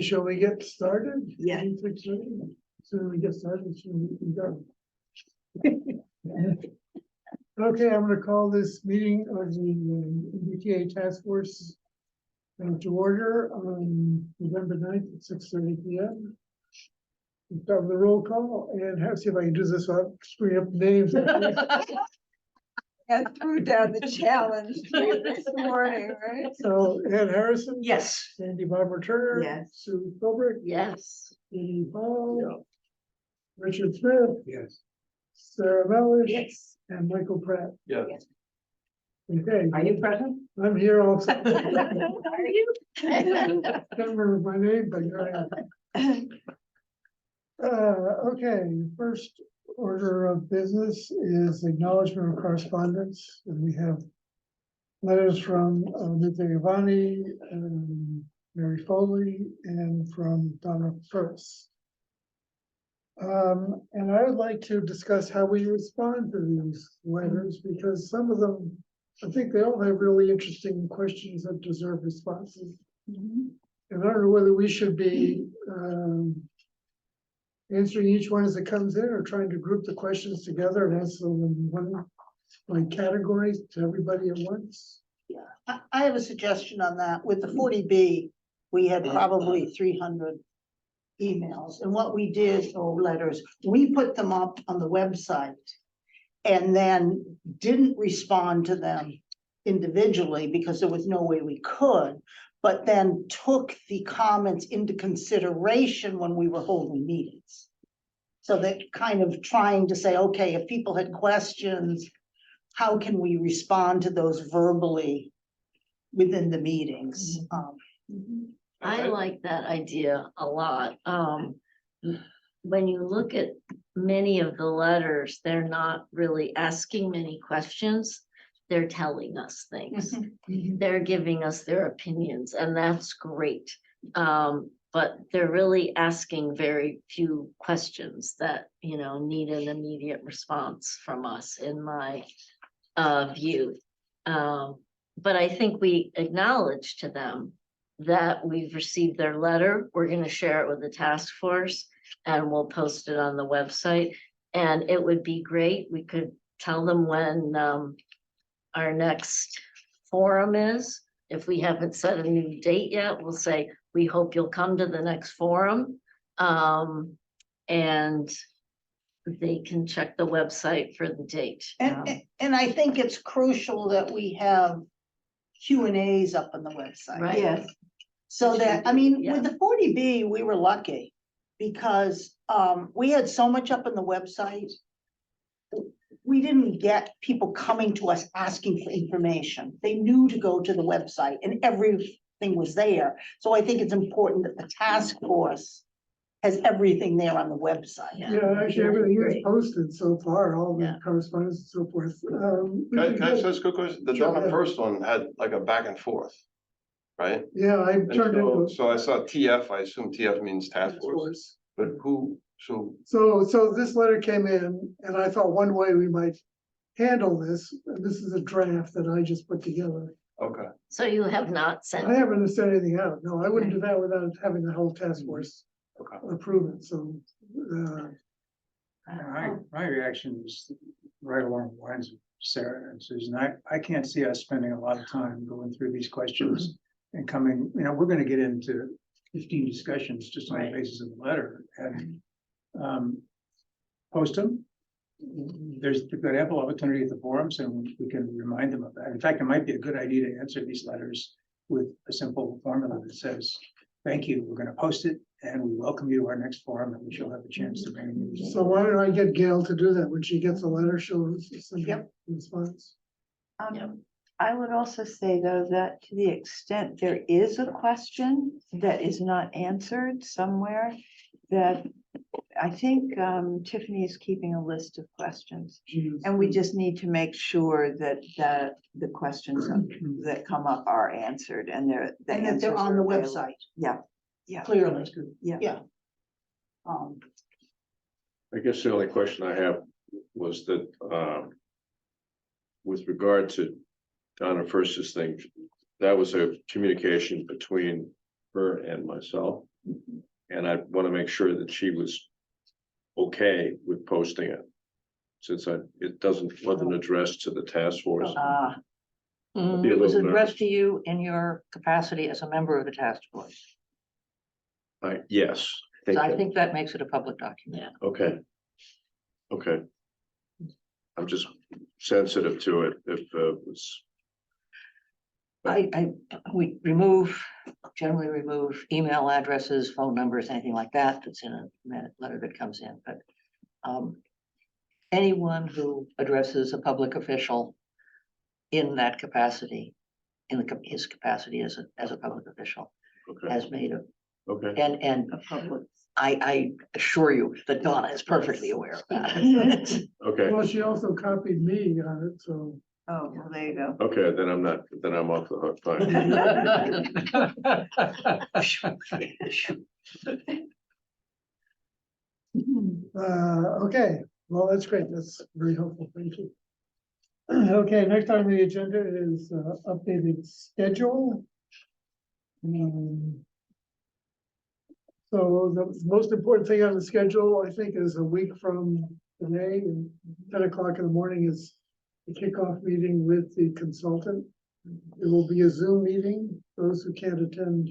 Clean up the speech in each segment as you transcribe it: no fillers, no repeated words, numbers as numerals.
Shall we get started? Yeah. Soon we get started, soon we can go. Okay, I'm gonna call this meeting of the MBTA Task Force to order on November 9th at 6:30 p.m. We'll start with the roll call and see if I can do this without screwing up names. And threw down the challenge to you this morning, right? So Ed Harrison. Yes. Sandy Barbara Turner. Yes. Sue Philbrick. Yes. Katie Paul. Richard Smith. Yes. Sarah Melish. Yes. And Michael Pratt. Yeah. Okay. Are you present? I'm here also. Are you? Can't remember my name, but here I am. Okay, first order of business is acknowledgement of correspondence, and we have letters from Nita Giovanni, Mary Foley, and from Donna First. And I would like to discuss how we respond to these letters, because some of them, I think they all have really interesting questions that deserve responses. And I don't know whether we should be answering each one as it comes in, or trying to group the questions together and answer them in one like categories to everybody at once. Yeah, I have a suggestion on that. With the 40B, we had probably 300 emails, and what we did, or letters, we put them up on the website and then didn't respond to them individually because there was no way we could, but then took the comments into consideration when we were holding meetings. So that kind of trying to say, okay, if people had questions, how can we respond to those verbally within the meetings? I like that idea a lot. When you look at many of the letters, they're not really asking many questions. They're telling us things. They're giving us their opinions, and that's great. But they're really asking very few questions that, you know, need an immediate response from us, in my view. But I think we acknowledge to them that we've received their letter. We're going to share it with the task force, and we'll post it on the website. And it would be great. We could tell them when our next forum is. If we haven't set a new date yet, we'll say, we hope you'll come to the next forum. And they can check the website for the date. And I think it's crucial that we have Q&As up on the website. Right. Yes. So that, I mean, Yeah. with the 40B, we were lucky because we had so much up on the website. We didn't get people coming to us asking for information. They knew to go to the website and everything was there. So I think it's important that the task force has everything there on the website. Yeah, actually, everything is Great. posted so far, all the Yeah. correspondence and so forth. Can I say this quick question? The Sure, Donna yeah. first one had like a back and forth, right? Yeah, I And turned into. so I saw TF, I assume TF means task force, but who, so, So this letter came in, and I thought one way we might handle this, and this is a draft that I just put together. okay. So you have not sent. I haven't sent anything out. No, I wouldn't do that without having the whole task force Okay. approve it, so. My reaction is right along the lines of Sarah and Susan. I can't see us spending a lot of time going through these questions and coming, you know, we're gonna get into 15 discussions just on the Right. basis of the letter and post them. We've got ample opportunity at the forums and we can remind them of that. In fact, it might be a good idea to answer these letters with a simple formula that says, thank you, we're gonna post it and we welcome you to our next forum and we shall have a chance to bring you. So why don't I get Gail to do that? When she gets a letter, she'll send a Yep. response. I would also say, though, that to the extent there is a question that is not answered somewhere, that I think Tiffany is keeping a list of questions. And we just need to make sure that the questions that come up are answered and And that they're on the website. Yeah. Clearly, Yeah. yeah. I guess the only question I have was that, with regard to Donna First's thing, that was a communication between her and myself. And I want to make sure that she was okay with posting it. Since it wasn't addressed to the task force. Be a It was little addressed to you in your capacity as a member of the task force. Yes. So I think that makes it a public document. Okay. Okay. I'm just sensitive to it if it's, We generally remove email addresses, phone numbers, anything like that, that's in a letter that comes in, but anyone who addresses a public official in that capacity, his capacity as a public official, okay, has made a, okay. and A public. I assure you that Donna is perfectly aware of that. Okay, Well, she also copied me on it, so. Oh, well, there you go. okay, then I'm off the hook, fine. Okay, well, that's great. That's very helpful. Thank you. Okay, next on the agenda is updated schedule. So the most important thing on the schedule, I think, is a week from today, 10 o'clock in the morning is the kickoff meeting with the consultant. It will be a Zoom meeting. Those who can't attend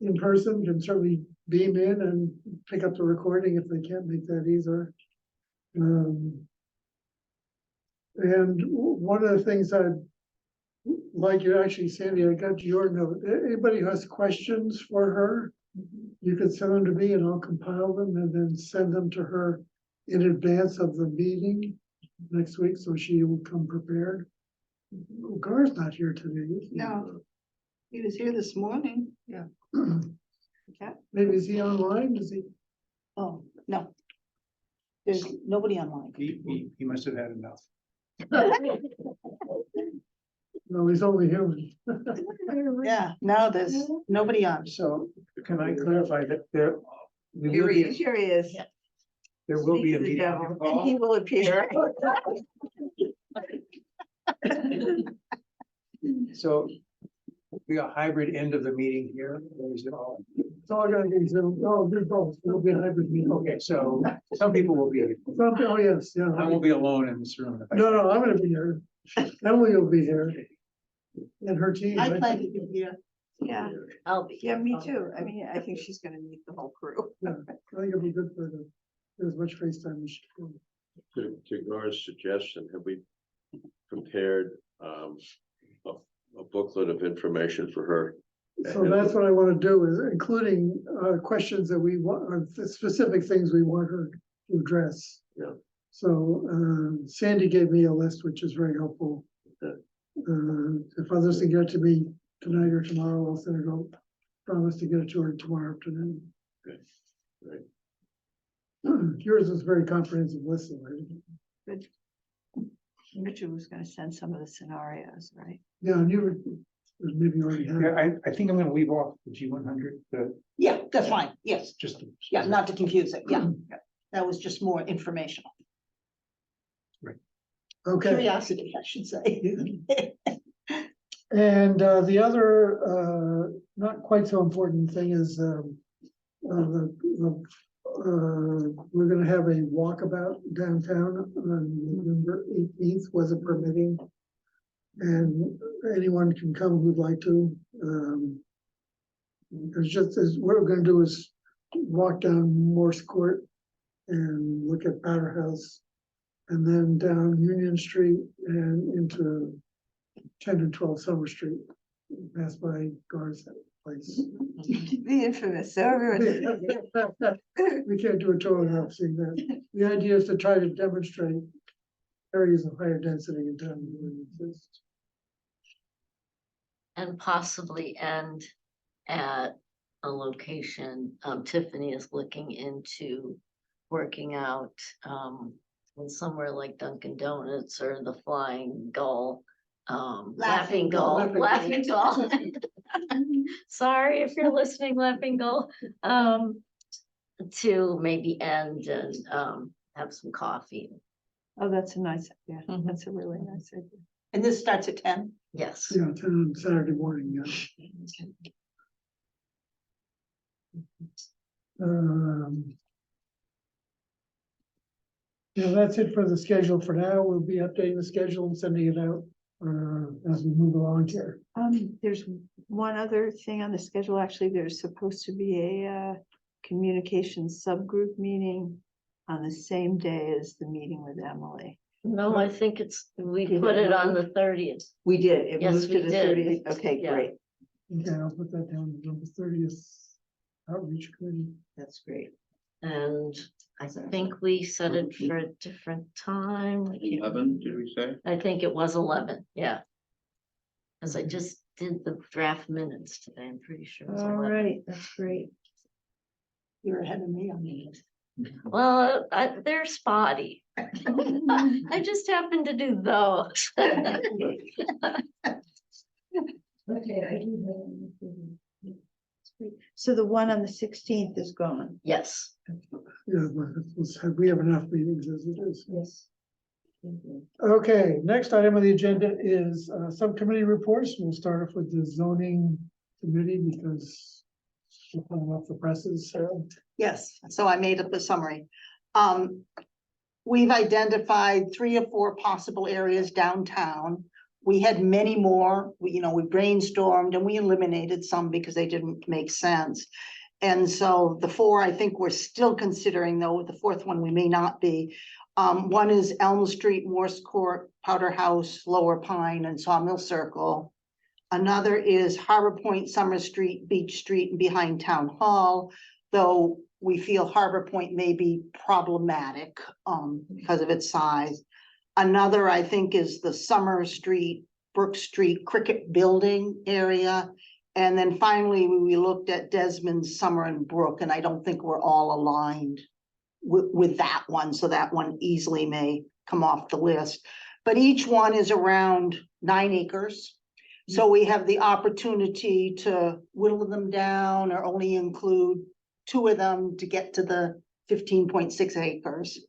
in person can certainly beam in and pick up the recording if they can't make that either. And one of the things I'd like you, actually, Sandy, I got your note. Anybody who has questions for her, you can send them to me and I'll compile them and then send them to her in advance of the meeting next week, so she will come prepared. Oh, Gar's not here today, is he? No, he was here this morning. Maybe is he online? Is he? Oh, no. There's nobody online. He must have had enough. No, he's only human. Yeah, no, there's nobody on. So can I clarify that there we will be, Here he is. there will be a Speak to the meeting? devil, and he will appear. So we a hybrid end of the meeting here, or is it all? It's all gonna be Zoom. Oh, do both. It'll be a hybrid meeting. Okay, so some people will be, Oh, yes, yeah. I won't be alone in this room. No, I'm gonna be here. Emily will be here. And her team. I right? plan to be here. Yeah, I'll be. yeah, me too. I mean, I think she's gonna meet the whole crew. Yeah, I think it'll be good for the, as much FaceTime as she can. To Gar's suggestion, have we prepared a booklet of information for her? So that's what I want to do, is including questions that we want, or the specific things we want her to address. Yeah. So Sandy gave me a list, which is very helpful. Okay. If others can get it to me tonight or tomorrow, I'll send it out. Promise to get it to her tomorrow afternoon. Okay, great. Yours is a very comprehensive list already. Richard was gonna send some of the scenarios, right? Yeah, and you were, maybe already Yeah, have. I think I'm gonna leave off the G100, Yeah, that's fine. Yes. just. Yeah, not to confuse it. Yeah. That was just more informational. Okay. Curiosity, I should say. And the other, not quite so important thing is, we're gonna have a walkabout downtown on November 18th, weather permitting. And anyone can come who'd like to. It's just, as what we're gonna do is walk down Morse Court and look at Powder House. And then down Union Street and into 10 and 12 Summer Street, pass by Gar's place. The infamous, so everyone. We can't do a tour without seeing that. The idea is to try to demonstrate areas of higher density in town that really exist. And possibly end at a location. Tiffany is looking into working out in somewhere like Dunkin' Donuts or the Flying Gull. Laughing Gull, Laughing Gull. Sorry if you're listening, Laughing Gull. To maybe end and have some coffee. Oh, that's a nice, yeah, that's a really nice idea. And this starts at 10. Yes. Yeah, 10 on Saturday morning, yeah. Yeah, that's it for the schedule for now. We'll be updating the schedule and sending it out as we move along here. There's one other thing on the schedule. Actually, there's supposed to be a communications subgroup meeting on the same day as the meeting with Emily. No, I think we Did put it it on move? the 30th. We did. It Yes, moved to we the did. 30th. Okay, Yeah. great. Okay, I'll put that down, November 30th outreach committee. That's great. And I think we set it for a different time. I can't- 11, did we say? I think it was 11, yeah. Cause I just did the draft minutes today. I'm pretty sure it was All 11. right, that's great. You're ahead of me on these. Well, they're spotty. I just happen to do those. Okay. So the one on the 16th is gone. Yes. Yeah, we have enough meetings as it is. Yes. Okay, next item on the agenda is subcommittee reports. We'll start off with the zoning committee because we're coming off the presses, so. Yes, so I made up a summary. We've identified 3 or 4 possible areas downtown. We had many more, we brainstormed and we eliminated some because they didn't make sense. And so the 4 I think we're still considering, though the 4th one we may not be. One is Elm Street, Morse Court, Powder House, Lower Pine, and Sawmill Circle. Another is Harbor Point, Summer Street, Beach Street, and behind Town Hall, though we feel Harbor Point may be problematic because of its size. Another, I think, is the Summer Street, Brook Street, Cricket Building area. And then finally, we looked at Desmond, Summer, and Brook, and I don't think we're all aligned with that one, so that one easily may come off the list. But each one is around 9 acres. So we have the opportunity to whittle them down or only include 2 of them to get to the 15.6 acres.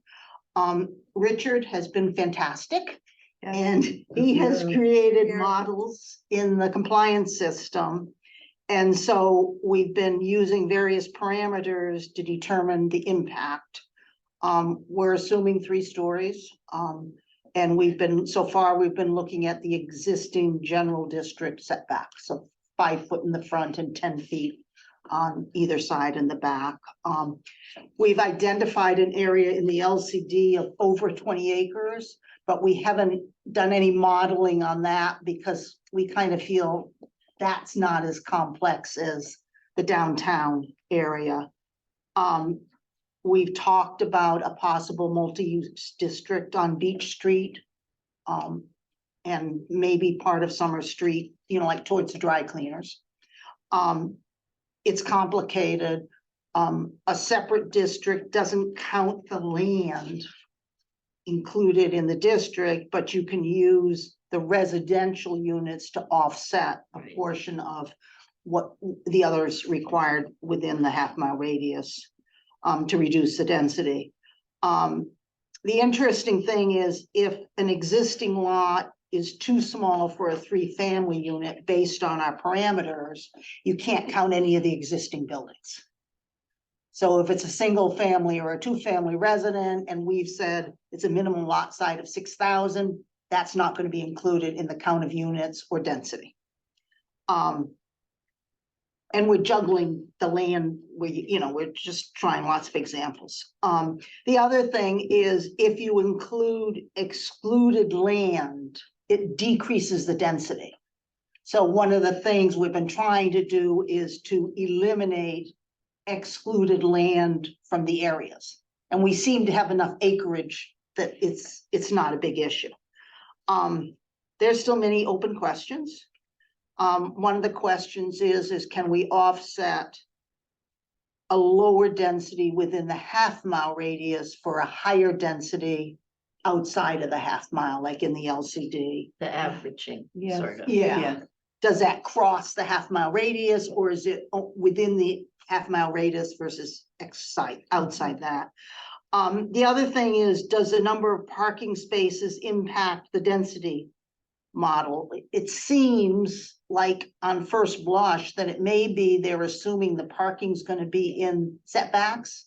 Richard has been fantastic. And he has created models in the compliance system. And so we've been using various parameters to determine the impact. We're assuming 3 stories. And so far we've been looking at the existing general district setback. So 5 foot in the front and 10 feet on either side in the back. We've identified an area in the LCD of over 20 acres, but we haven't done any modeling on that because we kind of feel that's not as complex as the downtown area. We've talked about a possible multi-use district on Beach Street. And maybe part of Summer Street, like towards the dry cleaners. It's complicated. A separate district doesn't count the land included in the district, but you can use the residential units to offset a portion of what the others required within the half-mile radius to reduce the density. The interesting thing is if an existing lot is too small for a 3-family unit based on our parameters, you can't count any of the existing buildings. So if it's a single family or a 2-family resident, and we've said it's a minimum lot size of 6,000, that's not going to be included in the count of units or density. And we're juggling the land, we're just trying lots of examples. The other thing is if you include excluded land, it decreases the density. So one of the things we've been trying to do is to eliminate excluded land from the areas. And we seem to have enough acreage that it's not a big issue. There's still many open questions. One of the questions is can we offset a lower density within the half-mile radius for a higher density outside of the half-mile, like in the LCD? The averaging, Yes. sort of. Yeah. Does that cross the half-mile radius, or is it within the half-mile radius versus outside that? The other thing is, does the number of parking spaces impact the density model, it seems like on first blush that it may be they're assuming the parking's gonna be in setbacks.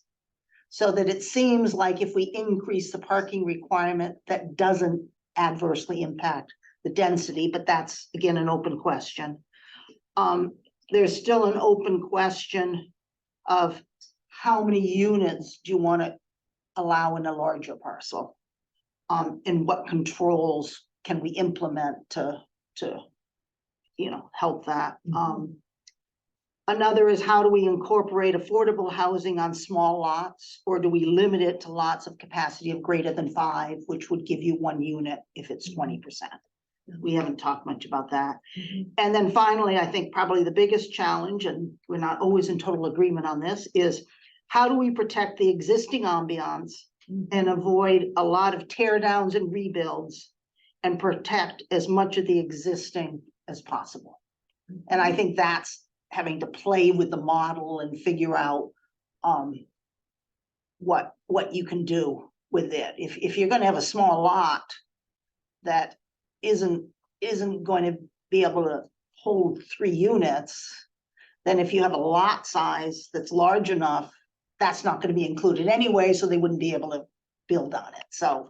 So that it seems like if we increase the parking requirement, that doesn't adversely impact the density, but that's again an open question. There's still an open question of how many units do you want to allow in a larger parcel? And what controls can we implement to, help that? Another is how do we incorporate affordable housing on small lots? Or do we limit it to lots of capacity of greater than 5, which would give you 1 unit if it's 20%? We haven't talked much about that. And then finally, I think probably the biggest challenge, and we're not always in total agreement on this, is how do we protect the existing ambiance and avoid a lot of tear downs and rebuilds and protect as much of the existing as possible? And I think that's having to play with the model and figure out what you can do with it. If you're gonna have a small lot that isn't going to be able to hold 3 units, then if you have a lot size that's large enough, that's not gonna be included anyway, so they wouldn't be able to build on it. So,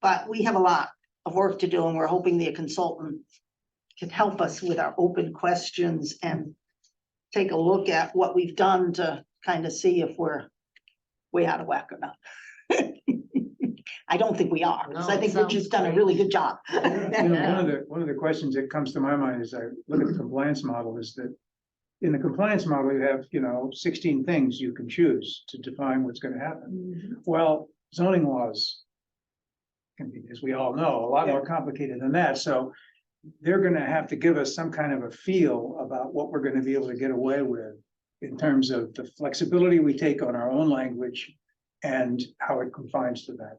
but we have a lot of work to do, and we're hoping the consultant can help us with our open questions and take a look at what we've done to kind of see if we're way out of whack or not. I don't think we are, because I No, think sounds Richard's done a great. really good job. One of the questions that comes to my mind as I look at the compliance model is that in the compliance model, you have, 16 things you can choose to define what's gonna happen. Well, zoning laws can be, as we all know, a lot more complicated than that. So they're gonna have to give us some kind of a feel about what we're gonna be able to get away with in terms of the flexibility we take on our own language and how it confines to that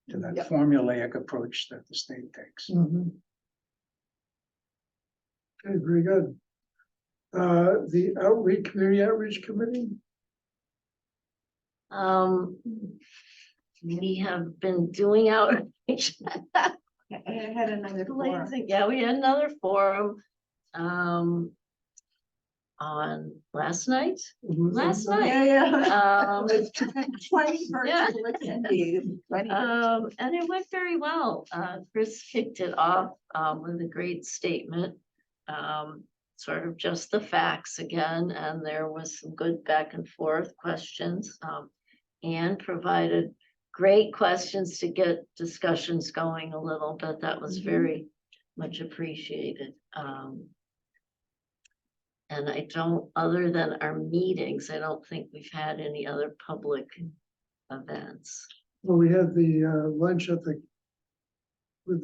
Yep. formulaic approach that the state takes. Okay, very good. The community outreach committee, We have been doing outreach. I had another forum. Yeah, we had another forum, on last night. Last night. Yeah. Um, 20 Yeah. virtual attendees. 20 and it went very well. Chris kicked it off, with a great statement. Sort of just the facts again, and there was some good back and forth questions. And provided great questions to get discussions going a little bit. That was very much appreciated. And I don't, other than our meetings, I don't think we've had any other public events. well, we had the lunch with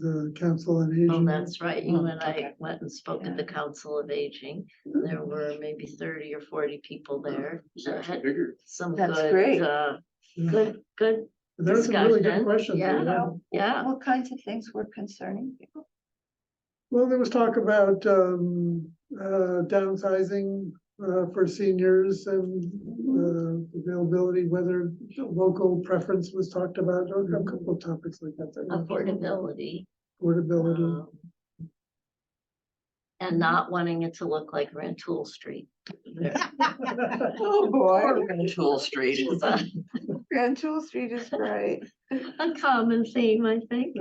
the Council on Aging. Oh, that's right. You and I okay. went and spoke at the Council of Aging. There were maybe 30 or 40 people there. It's actually bigger. Some That's good, great. good There were some really good discussion. questions. Yeah. Yeah. What kinds of things were concerning people? Well, there was talk about downsizing for seniors and availability, whether local preference was talked about, or a couple of topics like that. Affordability. Affordability. And not wanting it to look like Rantoul Street. Oh, boy. Tool Street. It's a Rantoul Street is great. common theme, I think.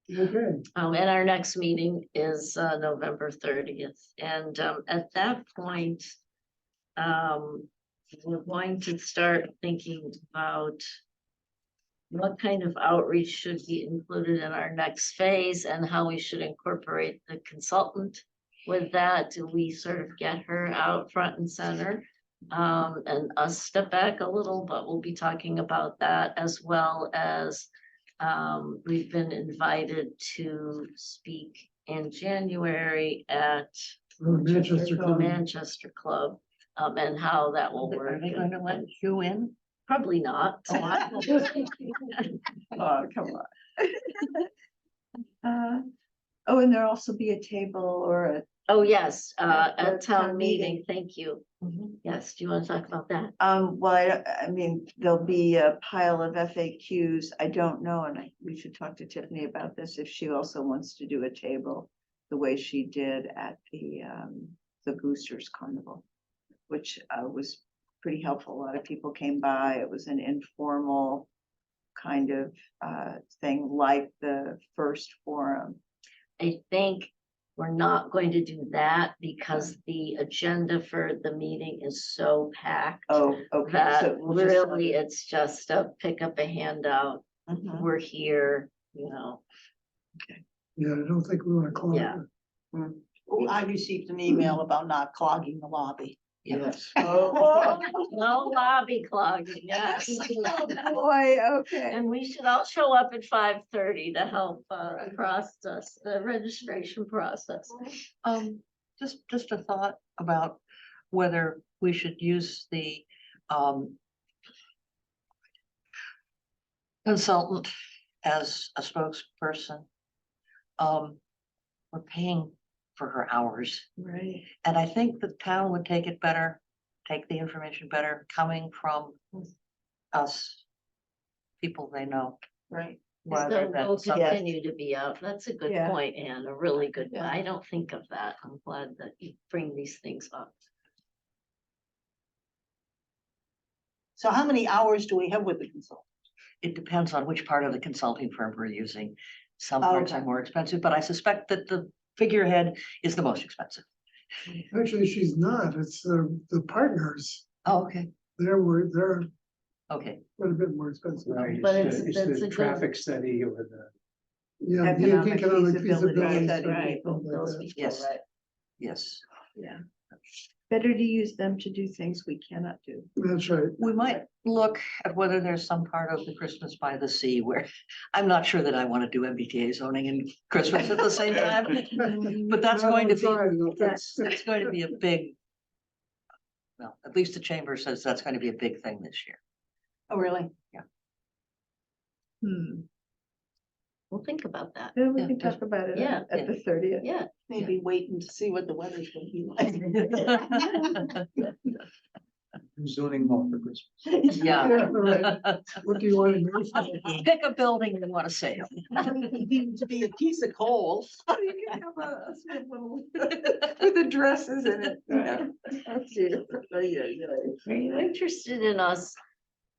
Okay, And our next meeting is November 30th. And at that point, we're going to start thinking about what kind of outreach should be included in our next phase and how we should incorporate the consultant with that. Do we sort of get her out front and center? And us step back a little, but we'll be talking about that, as well as we've been invited to speak in January at Manchester Club. Manchester Club, and how that will Are work. they going to let you in? Probably not. Oh, come on. Oh, and there'll also be a table or a Oh, yes, At the at town town meeting, meeting. thank you. Mhm. Yes, do you want to talk about that? Well, I mean, there'll be a pile of FAQs. I don't know, and we should talk to Tiffany about this if she also wants to do a table the way she did at the Boosters Carnival, which was pretty helpful. A lot of people came by. It was an informal kind of thing like the first forum. I think we're not going to do that because the agenda for the meeting is so packed. Oh, okay. That So we'll just- really, it's just a pick up a handout, Mhm. we're here, you know. Yeah, I don't think we want to call it. Yeah. Oh, I received an email about not clogging the lobby. Yes. Oh, No lobby clogging, yes. boy, okay. And we should all show up at 5:30 to help process the registration process. Just a thought about whether we should use the consultant as a spokesperson. We're paying for her hours, Right. and I think the town would take it better, take the information better, coming from us, people they know. Right. rather So than we'll some- continue to be out. That's a good Yeah. point, Anne, a really good, Yeah. I don't think of that. I'm glad that you bring these things up. So how many hours do we have with the consultant? It depends on which part of the consulting firm we're using. Some parts are Okay. more expensive, but I suspect that the figurehead is the most expensive. Actually, she's not. It's the partners. Oh, okay, They're okay. quite a bit more expensive. Right, But it's it's- the that's a good- traffic study or the, Yeah, the Economic economic feasibility feasibility. study, study, right, something like Those that. people, Yes. right? Yes, Yeah. Better to use them to do things we cannot do. That's right. we might look at whether there's some part of the Christmas by the Sea where, I'm not sure that I want to do MBTA zoning and Christmas at the same time. But that's Not going to outside, be, though. that's going to be a big. Well, at least the chamber says that's going to be a big thing this year. Oh, really? We'll think about that. Then we Yeah, can just- talk about it yeah, at the 30th. Yeah, Maybe waiting to see what the weather's gonna be like. zoning law for Christmas. Yeah. Yeah, right. What do you want to do? Pick a building you want to say. Needs to be a piece of coal. You can have a with the dresses in it. Yeah. are you interested in us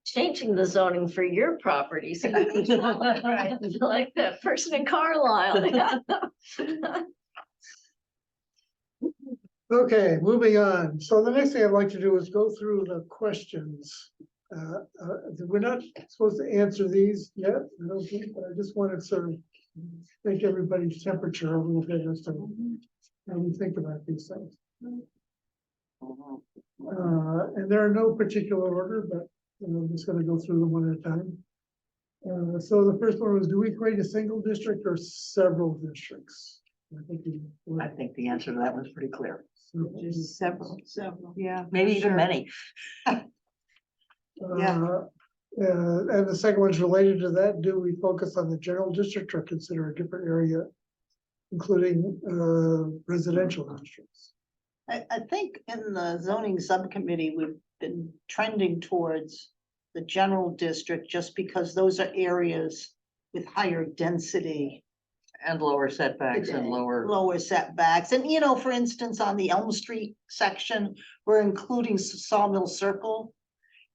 changing the zoning for your property? So you can Right. like that person in Carlisle. Okay, moving on. So the next thing I'd like to do is go through the questions. We're not supposed to answer these yet, I don't think, but I just wanted to sort of take everybody's temperature a little bit as to how we think about these things. And there are no particular order, but I'm just gonna go through them one at a time. So the first one was, do we create a single district or several districts? I think I think the answer to that one's pretty clear. Just several, yeah. Maybe for even sure. many. And the second one's related to that. Do we focus on the general district or consider a different area, including residential districts? I think in the zoning subcommittee, we've been trending towards the general district just because those are areas with higher density, And lower setbacks and lower. lower setbacks. And, you know, for instance, on the Elm Street section, we're including Sawmill Circle.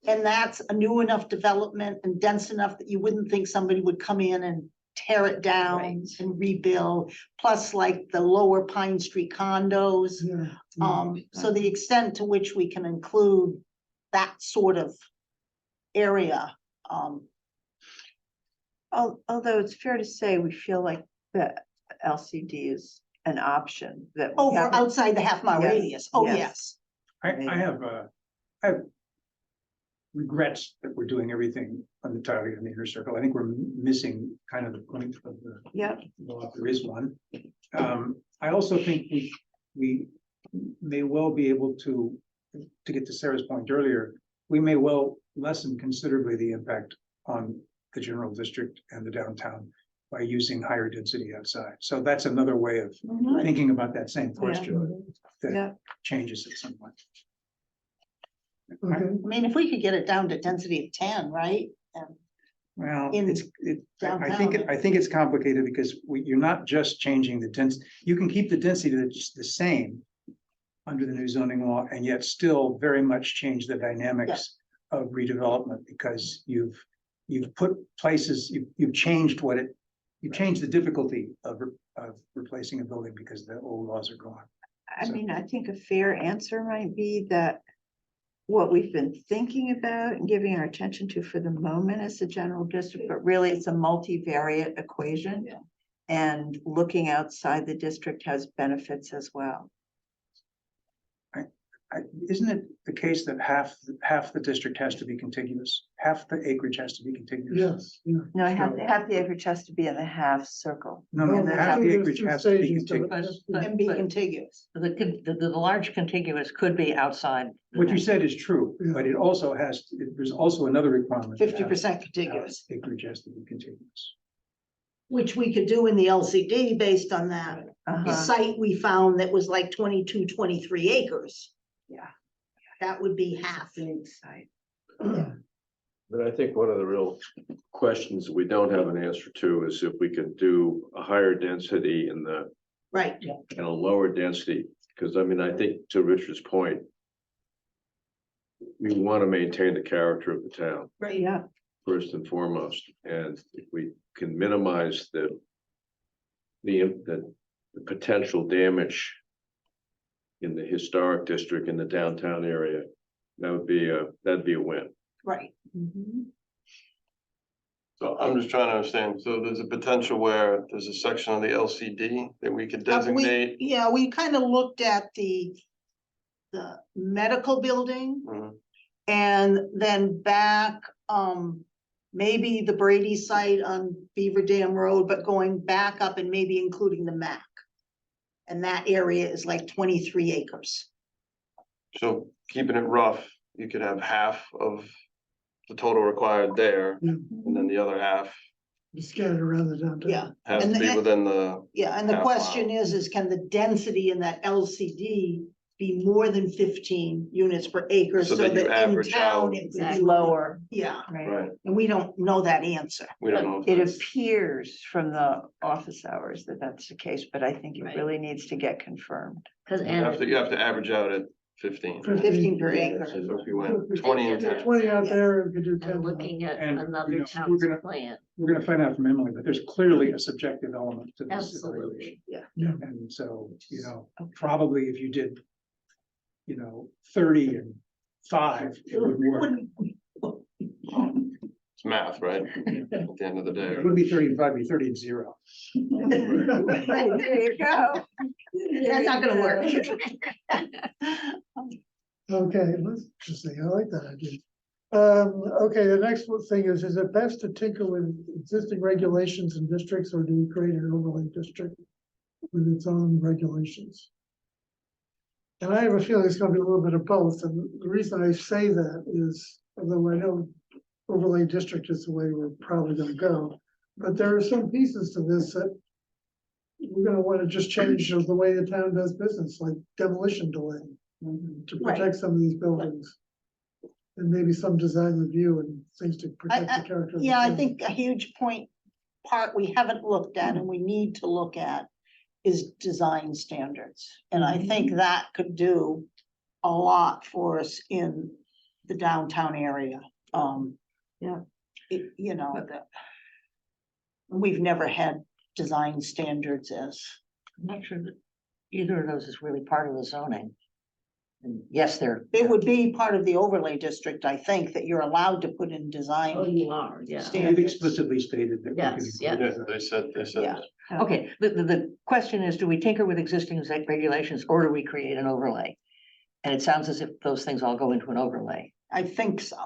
And that's a new enough development and dense enough that you wouldn't think somebody would come in and tear it down Right. and rebuild. Plus like the lower Pine Street condos. Yeah. So the extent to which we can include that sort of area, Although it's fair to say, we feel like the LCD is an option that. we over haven't- outside the half mile Yes, radius. Oh, yes. yes. I have regrets that we're doing everything entirely in the inner circle. I think we're missing kind of the point of the Yep, law, if there is one. I also think we may well be able to get to Sarah's point earlier, we may well lessen considerably the impact on the general district and the downtown by using higher density outside. So that's another way of Mhm. thinking about that same question Yeah. that changes it somewhat. Okay, I mean, if we could get it down to density of 10, right? And Well, In I think it's complicated because you're not just changing the you can keep the density the same under the new zoning law and yet still very much change the dynamics of redevelopment because you've put places, you've changed you've changed the difficulty of replacing a building because the old laws are gone. I mean, I think a fair answer might be that what we've been thinking about and giving our attention to for the moment is the general district, but really it's a multivariate equation. Yeah. And looking outside the district has benefits as well. Isn't it the case that half the district has to be contiguous? Half the acreage has to be contiguous? yes, yeah. No, half the acreage has to be in the half circle. No, Well, no, I half think the there's acreage two has to be stages to it. contiguous. and be But- contiguous. The large contiguous could be outside. What you said is true, Yeah. but it also there's also another requirement. that 50% half contiguous, Acreage has to be contiguous. which we could do in the LCD based on that Uh-huh. site we found that was like 22, 23 acres. Yeah. That would be half. Big site. But I think one of the real questions we don't have an answer to is if we can do a higher density and Right, a lower density. Because I mean, I think to Richard's point, we want to maintain the character of the town right. Yeah, first and foremost. And if we can minimize the potential damage in the historic district in the downtown area, that'd be a win. Right. Mhm. So I'm just trying to understand, so there's a potential where there's a section of the LCD that we could designate. Yeah, we kind of looked at the medical building Mhm. and then back, maybe the Brady site on Beaver Dam Road, but going back up and maybe including the MAC. And that area is like 23 acres. So keeping it rough, you could have half of the total required there, and then the other half Scattered around the downtown. Yeah, has to And be the- within the, yeah, and the Half question mile. is can the density in that LCD be more than 15 units per acre? So So that you that in average town out. it would be It's lower, Yeah, right? right, and we don't know that answer. we don't know. if It that's- appears from the office hours that that's the case, but I think it Right. really needs to get confirmed. Cause You have and to average out at 15. 15 per acre. So if you went 20 and 10. 20 out there, we could do 10. and looking at And, you another know, town's we're gonna- plan, We're gonna find out from Emily, but there's clearly a subjective element to this. absolutely. evaluation. And so, probably if you did, 30 and 5, it would work. It's math, right? At the end of the day. It would be 30 and 5, be 30 and 0. There you go. That's not gonna work. Okay, let's just say, I like that idea. Okay, the next thing is it best to tinker with existing regulations and districts, or do we create an overlay district with its own regulations? And I have a feeling it's gonna be a little bit of both, and the reason I say that is, although I know overlay district is the way we're probably gonna go, but there are some pieces to this that we're gonna wanna just change the way the town does business, like demolition delay, to Right. protect some of these buildings. And maybe some design review and things to protect the character. of the Yeah, I town. think a huge part we haven't looked at and we need to look at is design standards. And I think that could do a lot for us in the downtown area. Yeah. We've never had design standards as, I'm not sure that either of those is really part of the zoning. And yes, they're. it would be part of the overlay district, I think, that you're allowed to put in design. Oh, you are, yeah. They've explicitly stated that. we can Yes, include yes. that. They said. Yeah. Okay, the question is, do we tinker with existing regulations or do we create an overlay? And it sounds as if those things all go into an overlay. I think so.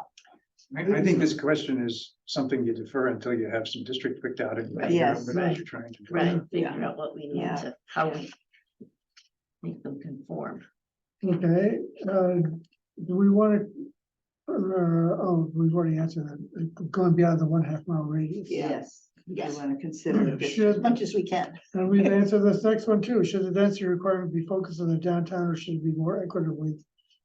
I think this question is something you defer until you have some district picked out and. figure out Yes, what it is right. you're trying to do. Right, figure out what we need Yeah. to, how we make them conform. Okay, do we want to, we've already answered that, going beyond the 1/2 mile radius. Yes. You Yes. want to consider it. As much as we can. And we've answered this next one too. Should the density requirement be focused on the downtown or should it be more equitably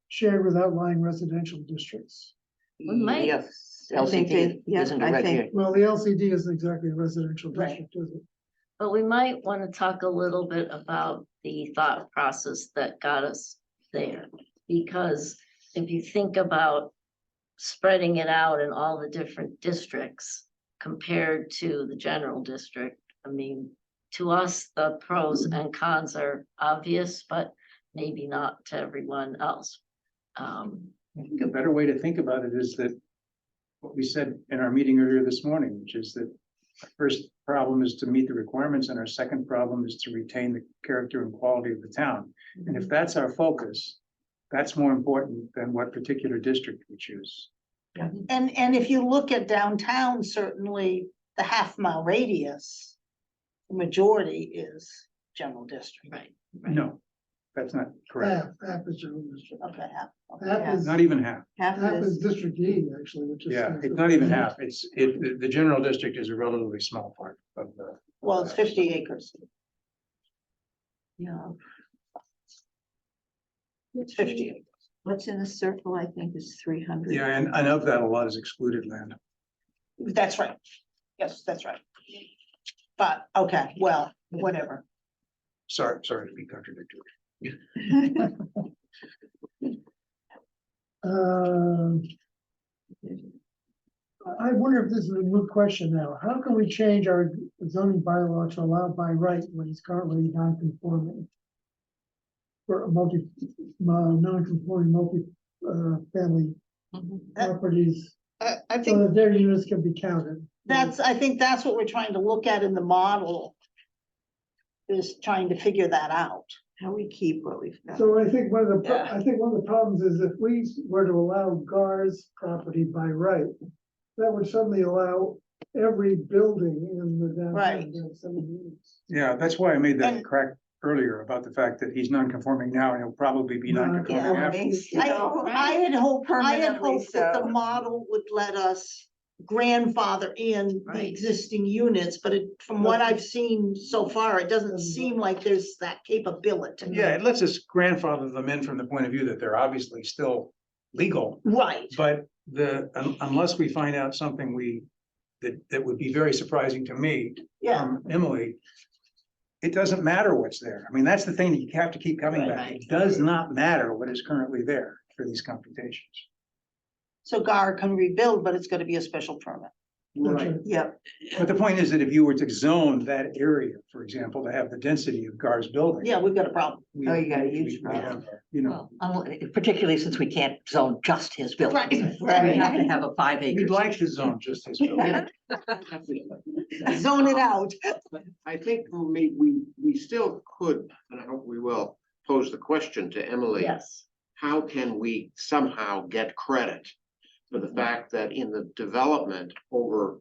shared with outlying residential districts? We might- Yes, I think they- LCD yeah, isn't I a think- regular. Well, the LCD isn't exactly a residential Right. district, is it? But we might want to talk a little bit about the thought process that got us there. Because if you think about spreading it out in all the different districts compared to the general district, I mean, to us, the pros and cons are obvious, but maybe not to everyone else. I think a better way to think about it is that what we said in our meeting earlier this morning, which is that our first problem is to meet the requirements and our second problem is to retain the character and quality of the town. And if that's our focus, that's more important than what particular district we choose. And if you look at downtown, certainly the half-mile radius, the majority is general district. Right. No, that's not correct. Half is general district. Okay, half. Half is, Not even half. Half half is is, District E, actually, which is. Yeah, it's not even half. The general district is a relatively small part of the. Well, it's 50 acres. yeah, It's 50 acres. what's in the circle, I think is 300. Yeah, and of that, a lot is excluded land. That's right. Yes, that's right. But, okay, well, whatever. Sorry to be contradictory. I wonder if this is a moot question now. How can we change our zoning bylaw to allow by right when it's currently non-conforming? For a non-conforming family properties, I so think that their units can be counted. I think that's what we're trying to look at in the model. Is trying to figure that out. How we keep what we've got. So I think one of the, Yeah. I think one of the problems is if we were to allow GAR's property by right, that would suddenly allow every building in the downtown. Right. to have 7 units. Yeah, that's why I made that And- crack earlier about the fact that he's non-conforming now and he'll probably be non-conforming Yeah, after. makes, you I know, had hoped Permanently that the so. model would let us grandfather in the Right. existing units, but from what I've seen so far, it doesn't seem like there's that capability. Yeah, it lets us grandfather them in from the point of view that they're obviously still legal, Right, but unless we find out something that would be very surprising to me yeah, from Emily, it doesn't matter what's there. I mean, that's the thing that you have to keep coming back. Right. It does not matter what is currently there for these computations. so GAR can rebuild, but it's gonna be a special permit. Right. Yep, But the point is that if you were to zone that area, for example, to have the density of GAR's building. Yeah, we've got a problem. we- Oh, you got a we- huge we problem. have, You know, Particularly since we can't zone just his building. Right, We right. have to have a 5 acres. we'd like to zone just his building. Zone it out. I think we still could, and I hope we will, pose the question to Emily. Yes. How can we somehow get credit for the fact that in the development over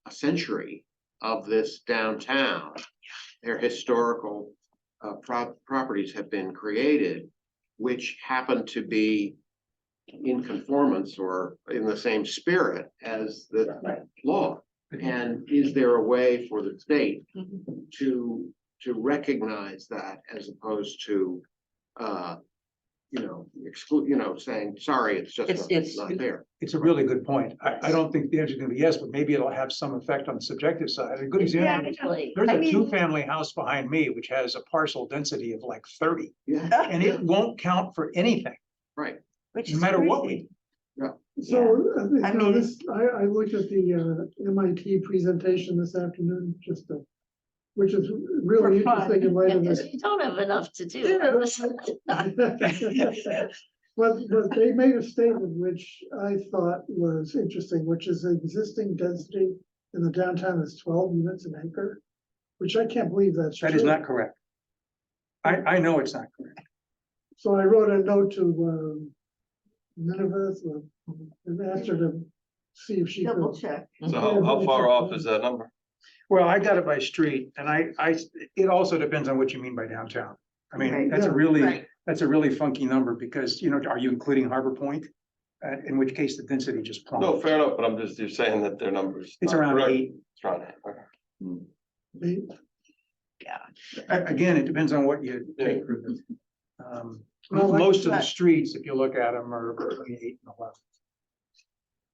a century of this downtown, their historical properties have been created, which happen to be in conformance or in the same spirit as the law? And is there a way for the state to recognize that as opposed to, exclude, saying, sorry, it's just It's- not there. It's a really good point. I don't think the answer is gonna be yes, but maybe it'll have some effect on the subjective side. A good example, is Exactly. there's I a mean- two-family house behind me, which has a parcel density of like 30, Yeah, and it won't count for anything, right. which no is matter what crazy. So, I mean- I looked at the MIT presentation this afternoon, which is really For fun. interesting in light of Because this. we don't have enough to do. But they made a statement which I thought was interesting, which is the existing density in the downtown is 12 units an acre, which I can't believe that's true. that is not correct. I know it's not correct. So I wrote a note to Nineveh and asked her to see if she Double could. check. So how far off is that number? Well, I got it by street, and it also depends on what you mean by downtown. I mean, Right. that's a Yeah. really, Right. that's a really funky number, because, are you including Harbor Point? In which case the density just No, plummets. fair enough, but you're saying that their numbers. It's not around correct. 8. It's around 8, okay. They- Again, it depends on what you take for the. Well, like Most of the that- streets, if you look at them, are between 8 and 11.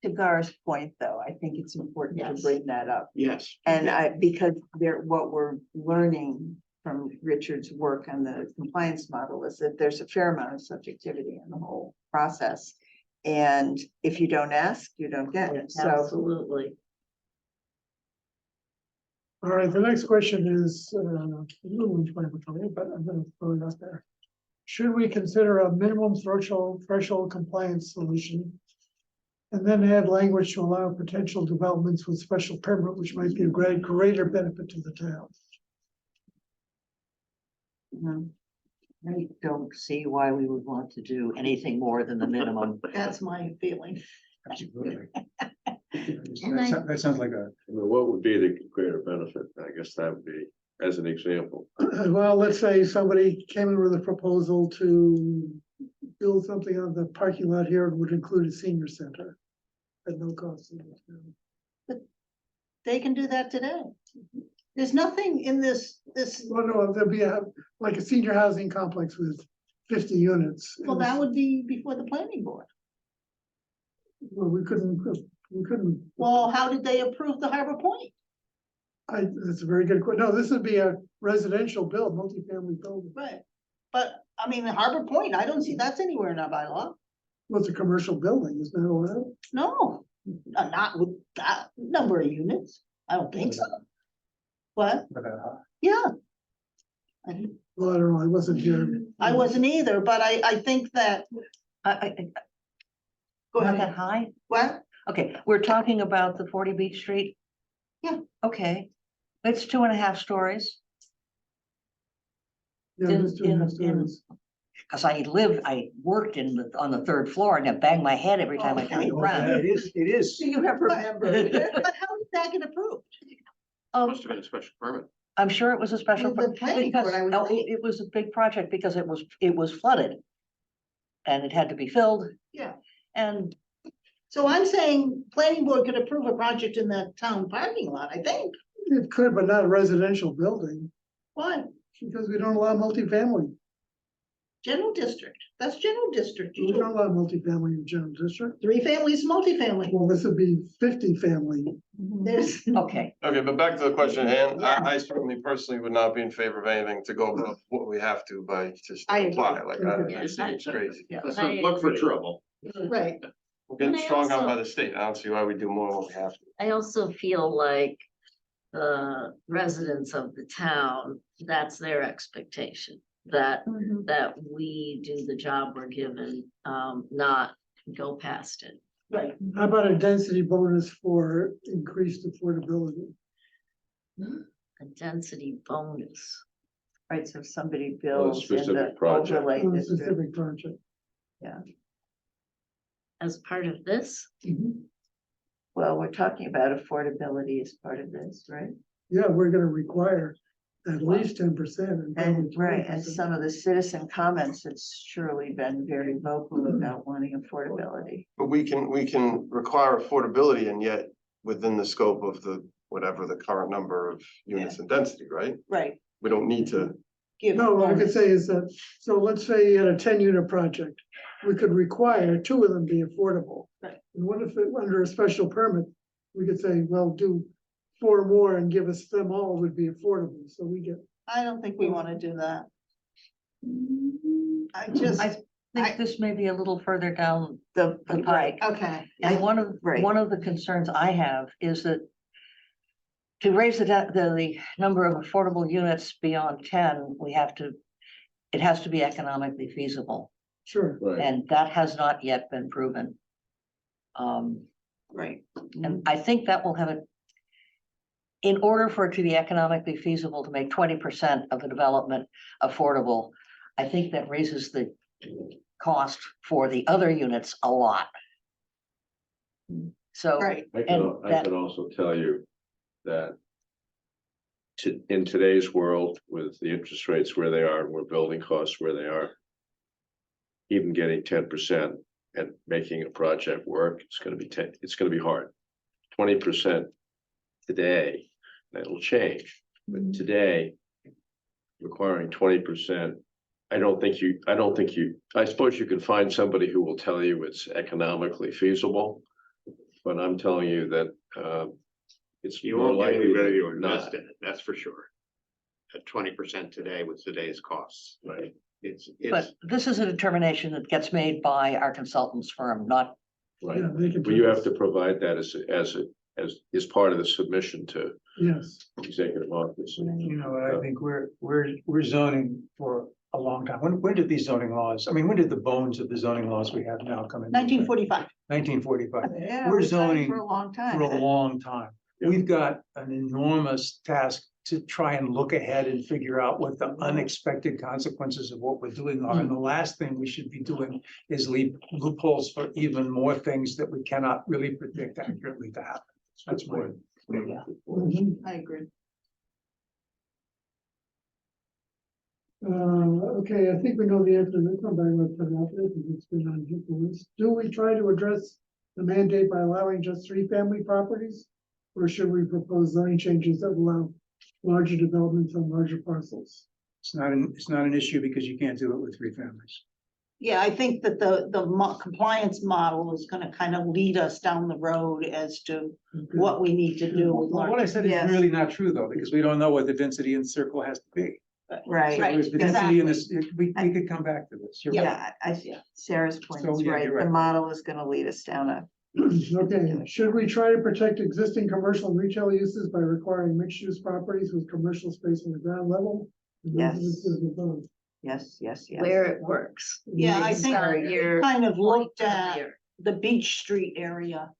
To Gar's point, though, I think it's important to Yes. bring that up. Yes. And because what we're learning from Richard's work on the compliance model is that there's a fair amount of subjectivity in the whole process. And if you don't ask, you don't get. So, Absolutely. All right, the next question is, a little inflammatory, but I'm gonna throw it out there. Should we consider a minimum threshold compliance solution? And then add language to allow potential developments with special permit, which might be a greater benefit to the town. I don't see why we would want to do anything more than the minimum. That's my feeling. Absolutely. And I- That sounds like a, What would be the greater benefit? I guess that would be, as an example. Well, let's say somebody came in with a proposal to build something on the parking lot here, it would include a senior center at no cost to the town. They can do that today. There's nothing in this, Well, no, there'd be like a senior housing complex with 50 units. well, that would be before the planning board. Well, we couldn't, Well, how did they approve the Harbor Point? that's a very good question. No, this would be a residential build, multifamily building. Right. But, I mean, the Harbor Point, I don't see that's anywhere in our bylaw. Well, it's a commercial building, isn't that allowed? No, not with that number of units. I don't think so. What? Yeah. I Well, I don't know, I wasn't here. I wasn't either, but I think that, go Not that ahead. high? What? Okay, we're talking about the 40 Beach Street? Yeah. Okay, it's 2.5 stories, Yeah, in- just doing in- those stories. because I worked on the 3rd floor and I banged my head every time I turned around. it is. do you ever remember? But how did that get approved? Must have been a special permit. I'm sure it was a special, With the planning board, because I would no, think. it was a big project because it was flooded. And it had to be filled. Yeah. And So I'm saying planning board could approve a project in that town parking lot, I think. It could, but not a residential building, Why? because we don't allow multifamily. General district. That's general district. We don't allow multifamily in general district. 3 families, multifamily. Well, this would be 50 family. There's, okay, Okay, but back to the question at hand, I certainly personally would not be in favor of anything to go above what we have to by just I agree. apply, like, I Yes, think it's crazy. Let's I not look for agree. trouble. right. We're getting And I strong on by also- the state, I don't see why we do more than what we have to. I also feel like the residents of the town, that's their expectation, that we do the job we're given, not go past it. Right. How about a density bonus for increased affordability? A density bonus. Right, so if somebody builds in specific the project. overlay On a district. specific project. As part of this, Well, we're talking about affordability as part of this, right? Yeah, we're gonna require at least 10%. And right, and 20%. some of the citizen comments have surely been very vocal about wanting affordability. But we can require affordability and yet within the scope of the, whatever the current number of units and density, right? Right. We don't need to, Give No, what I could bonus. say is that, so let's say you had a 10-unit project, we could require 2 of them be affordable. Right. And what if, under a special permit, we could say, well, do 4 more and give us them all would be affordable, so we get. I don't think we want to do that. I just, I think this may be a little further down The the right, pike. okay. And Right. one of the concerns I have is that to raise the number of affordable units beyond 10, it has to be economically feasible, Sure. Right. and that has not yet been proven. Right. And I think that will have in order for it to be economically feasible to make 20% of the development affordable, I think that raises the cost for the other units a lot. So. Right. I And can, I that- can also tell you that in today's world, with the interest rates where they are, and where building costs where they are, even getting 10% and making a project work, it's gonna be hard. 20% today That'll change, but today, requiring 20%, I suppose you can find somebody who will tell you it's economically feasible. But I'm telling you that, it's You more won't get likely anybody to than invest not. in it, that's for sure. At 20% today with today's costs, Right. it's, But this is a determination that gets made by our consultants firm, not, Right, Yeah, they can but you put have to provide that as part of the submission to Yes, executive office. You know, I think we're zoning for a long time. When did these zoning laws, I mean, when did the bones of the zoning laws we have now come in? 1945. 1945, Yeah, We're we've done it zoning for a long time. for a long time. Yeah. We've got an enormous task to try and look ahead and figure out what the unexpected consequences of what we're doing are. And the last thing we should be doing is leave loopholes for even more things that we cannot really predict accurately to happen. That's my. Yeah. Mhm. I agree. Okay, I think we know the answer to this one, but I'm gonna put it out there because it's been on the list. Do we try to address the mandate by allowing just 3-family properties? Or should we propose zoning changes that allow larger developments on larger parcels? It's not an issue because you can't do it with 3 families. Yeah, I think that compliance model is gonna kind of lead us down the road as to what we need to do with Well, what I large. said is Yes. really not true though, because we don't know what the density in the circle has to be. Right. So Right, if the density in exactly. this, we could come back to this. You're right. Yeah, I see. Sarah's point So, is yeah, right. you're The right. model is gonna lead us down a. Okay, should we try to protect existing commercial and retail uses by requiring mixed-use properties with commercial space on the ground level? and Yes. residences above? Yes, yes, yes. Where it works. Yeah, I think Start your kind of point looked at earlier. the Beach Street area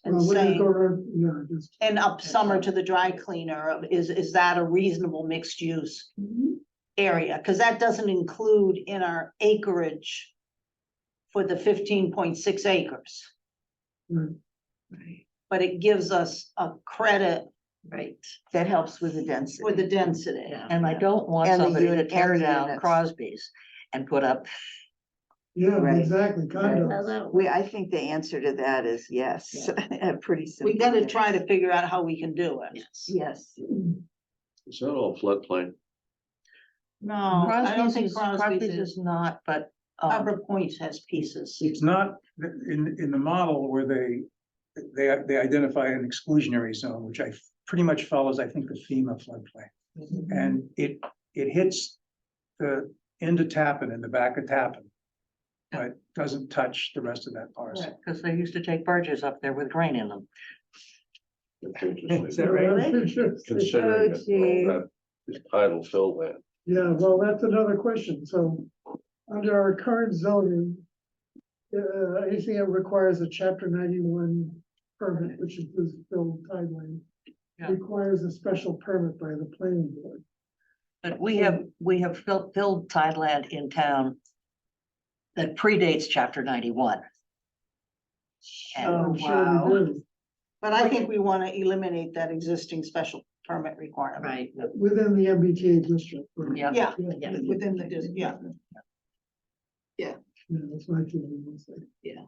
and Well, we're gonna saying, go around, yeah, just. and up Summer to the dry cleaner, is that a reasonable mixed use area? Cause that doesn't include in our acreage for the 15.6 acres, Right. Right, but it gives us a credit Right. that helps with the density. for the density. Yeah. and I don't want And the somebody to unit- tear and the down units. Crosby's and put up. Yeah, Right. exactly, Now condos. that- I think the answer to that is yes, pretty simple. We gotta yes. try to figure out how we can do it. Yes. Yes. Is that all floodplain? No, I don't think Crosby's is, is not, but, Arbor Point has pieces. It's not in the model where they identify an exclusionary zone, which pretty much follows, I think, the theme of floodplain. And it hits the end of Tappan and the back of Tappan. But doesn't touch the rest of that parcel. because they used to take barges up there with grain in them. That's interesting. Is that right? Considering that gee. that is tidal fill land. Yeah, well, that's another question, so, under our current zoning. Anything that requires a chapter 91 permit, which includes filled tideline. Yeah. Requires a special permit by the planning board. But we have filled tideland in town that predates chapter 91. And Oh, I'm sure we do. But I think we wanna eliminate that existing special permit requirement. Right. Within the MBTA district. right? Yeah. Yeah, Yeah. within the, yeah. Yeah, that's my feeling. also. Yeah.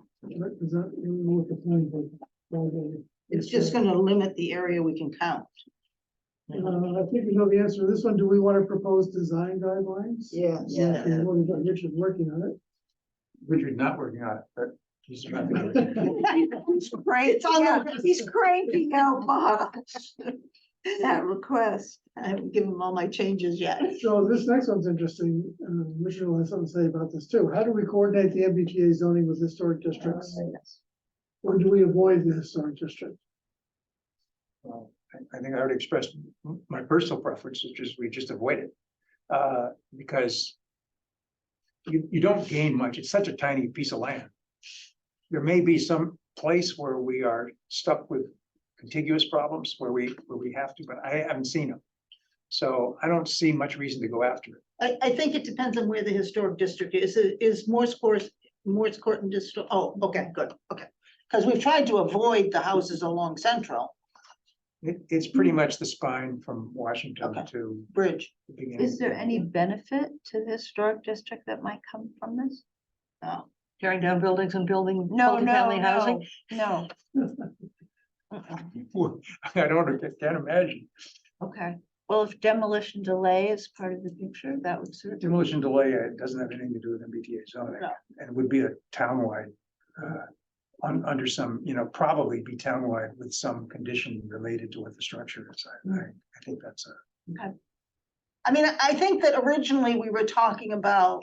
Is that, I don't know what the planning board- It's just gonna limit the area we can count. I think we know the answer to this one. Do we want to propose design guidelines? Yes. Yeah. Richard's working on it. Richard's not working on it, but he's. It's on the- He's cranking out models. That request. I haven't given him all my changes yet. So this next one's interesting. Richard will have something to say about this too. How do we coordinate the MBTA zoning with historic districts? Or do we avoid the historic district? Well, I think I already expressed my personal preference, which is we just avoid it. Because you don't gain much. It's such a tiny piece of land. There may be some place where we are stuck with contiguous problems where we have to, but I haven't seen them. So I don't see much reason to go after it. I think it depends on where the historic district is Morse Court and district, oh, okay, good, okay. Cause we've tried to avoid the houses along Central It's pretty much the spine from Washington Okay. to Bridge. the beginning. Is there any benefit to the historic district that might come from this? No, Tearing down buildings and building No, multifamily housing. no. I can't imagine. Okay, well, if demolition delay is part of the picture, that would certainly. Demolition delay, doesn't have anything to do with MBTA zoning, No. and would be a townwide. Under some, probably be townwide with some condition related to what the structure is. I think that's a. I mean, I think that originally we were talking about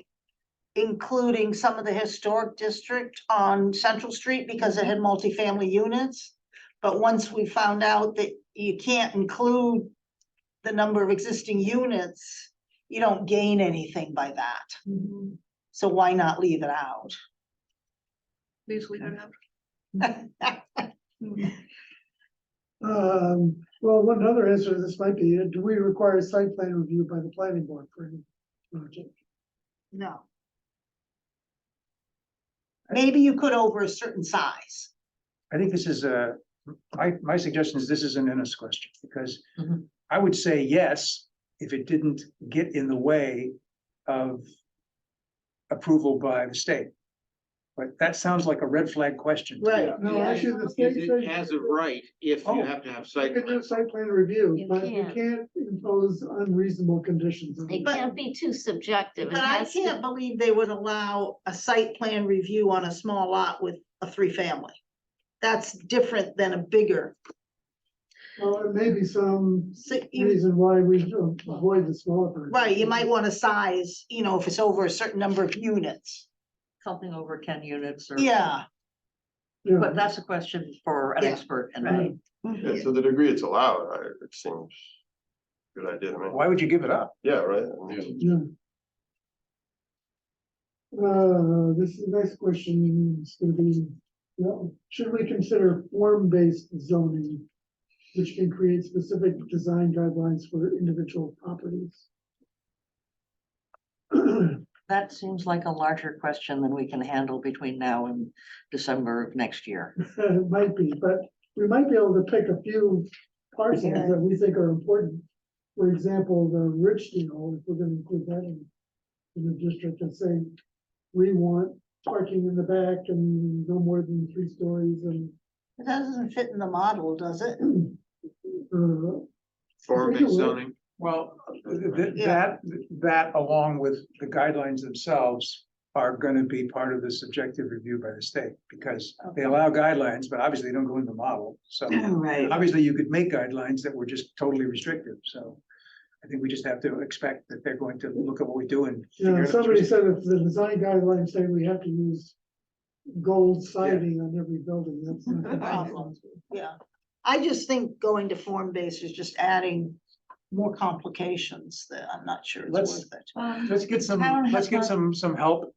including some of the historic district on Central Street because it had multifamily units. But once we found out that you can't include the number of existing units, you don't gain anything by that. So why not leave it out? Please leave it out. Well, one other answer to this might be, do we require site plan review by the planning board for any project? No. Maybe you could over a certain size. I think this is my suggestion is this is an Ennis question, because Mhm. I would say yes, if it didn't get in the way of approval by the state. But that sounds like a red flag question. to me. Right. No, Yeah. actually, the Is state it says as of right if Oh. you have to have you site? can do plan? site plan review, You but you can't. can't impose unreasonable conditions. on It it. can't be too subjective. It But I has to- can't believe they would allow a site plan review on a small lot with a 3-family. That's different than a bigger. Well, there may be some So you, reason why we avoid the smaller. projects. right, you might want to size, if it's over a certain number of units. Something over 10 units or. Yeah. Yeah. But that's a question for an Yeah. expert and Right. Yeah, to the degree it's allowed, it seems a good idea to me. Why would you give it up? Yeah, right. I mean, Yeah. This next question is gonna be, should we consider form-based zoning, which can create specific design guidelines for individual properties? that seems like a larger question than we can handle between now and December of next year. It might be, but we might be able to pick a few parcels that we think are important. For example, the rich deal, if we're gonna include that in the district, and say, we want parking in the back and no more than 3 stories and It doesn't fit in the model, does it? Form-based zoning, Well, Yeah. that along with the guidelines themselves are gonna be part of the subjective review by the state, because they allow guidelines, but obviously they don't go in the model, so. Right. Obviously, you could make guidelines that were just totally restrictive, so I think we just have to expect that they're going to look at what we do and. figure out if it's somebody reasonable. said if the design guidelines say we have to use gold siding on every building, that's not. No problem. Yeah. I just think going to form-based is just adding more complications that I'm not sure it's Let's- worth it. Let's get Town has not- some help,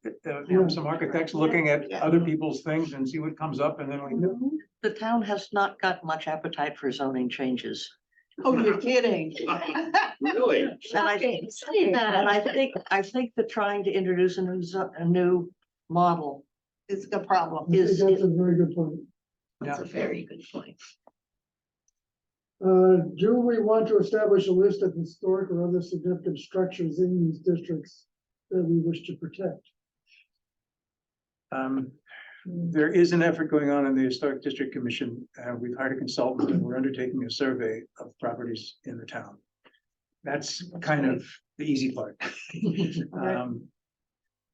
some architects looking at Yeah. other people's things and see what comes up, and then we. The town has not got much appetite for zoning changes. Oh, you're kidding. really? And I Shocking, say And that. I think that trying to introduce a new model It's a problem. I think is- that's a very good point. That's a very good point. Do we want to establish a list of historic or other significant structures in these districts that we wish to protect? There is an effort going on in the Historic District Commission. We've hired a consultant and we're undertaking a survey of properties in the town. That's kind of the easy part.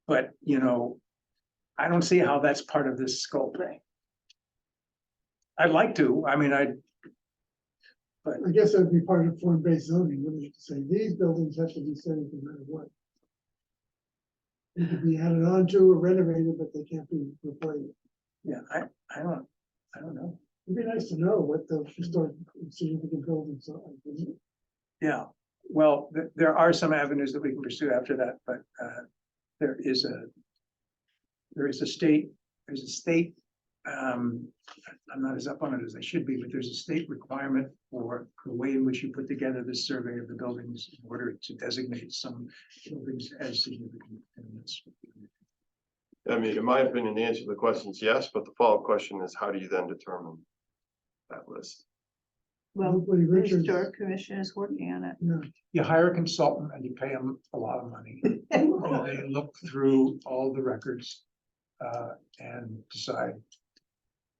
But, I don't see how that's part of this scope. I'd like to, I I guess that'd be part of form-based zoning, wouldn't it, to say these buildings have to be saved no matter what. They could be added on to or renovated, but they can't be replaced. yeah, I don't know. It'd be nice to know what the historic significant buildings are. wouldn't it? Yeah, well, there are some avenues that we can pursue after that, but there is a state, I'm not as up on it as I should be, but there's a state requirement for the way in which you put together this survey of the buildings in order to designate some buildings as significant. And that's- I mean, in my opinion, the answer to the question is yes, but the follow-up question is how do you then determine that list? Well, Hopefully the Richard's, historic commission is working on it. yeah, You hire a consultant and you pay them a lot of money. And they look through all the records and decide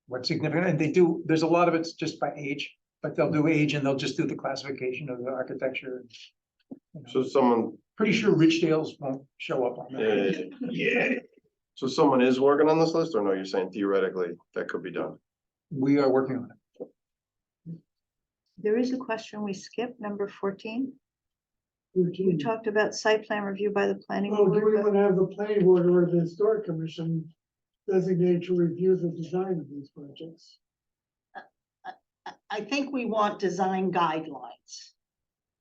what's significant. And they do, there's a lot of it's just by age. but they'll do age and they'll just do the classification of the architecture. You know, So someone, Pretty sure Ridgedale's won't show up on that. yeah. So someone is working on this list, or no, you're saying theoretically that could be done? We are working on it. There is a question we skipped, number 14. We 14. talked about site plan review by the planning Oh, do we board. want to have the planning board or the historic commission designated to review the design of these projects? I think we want design guidelines.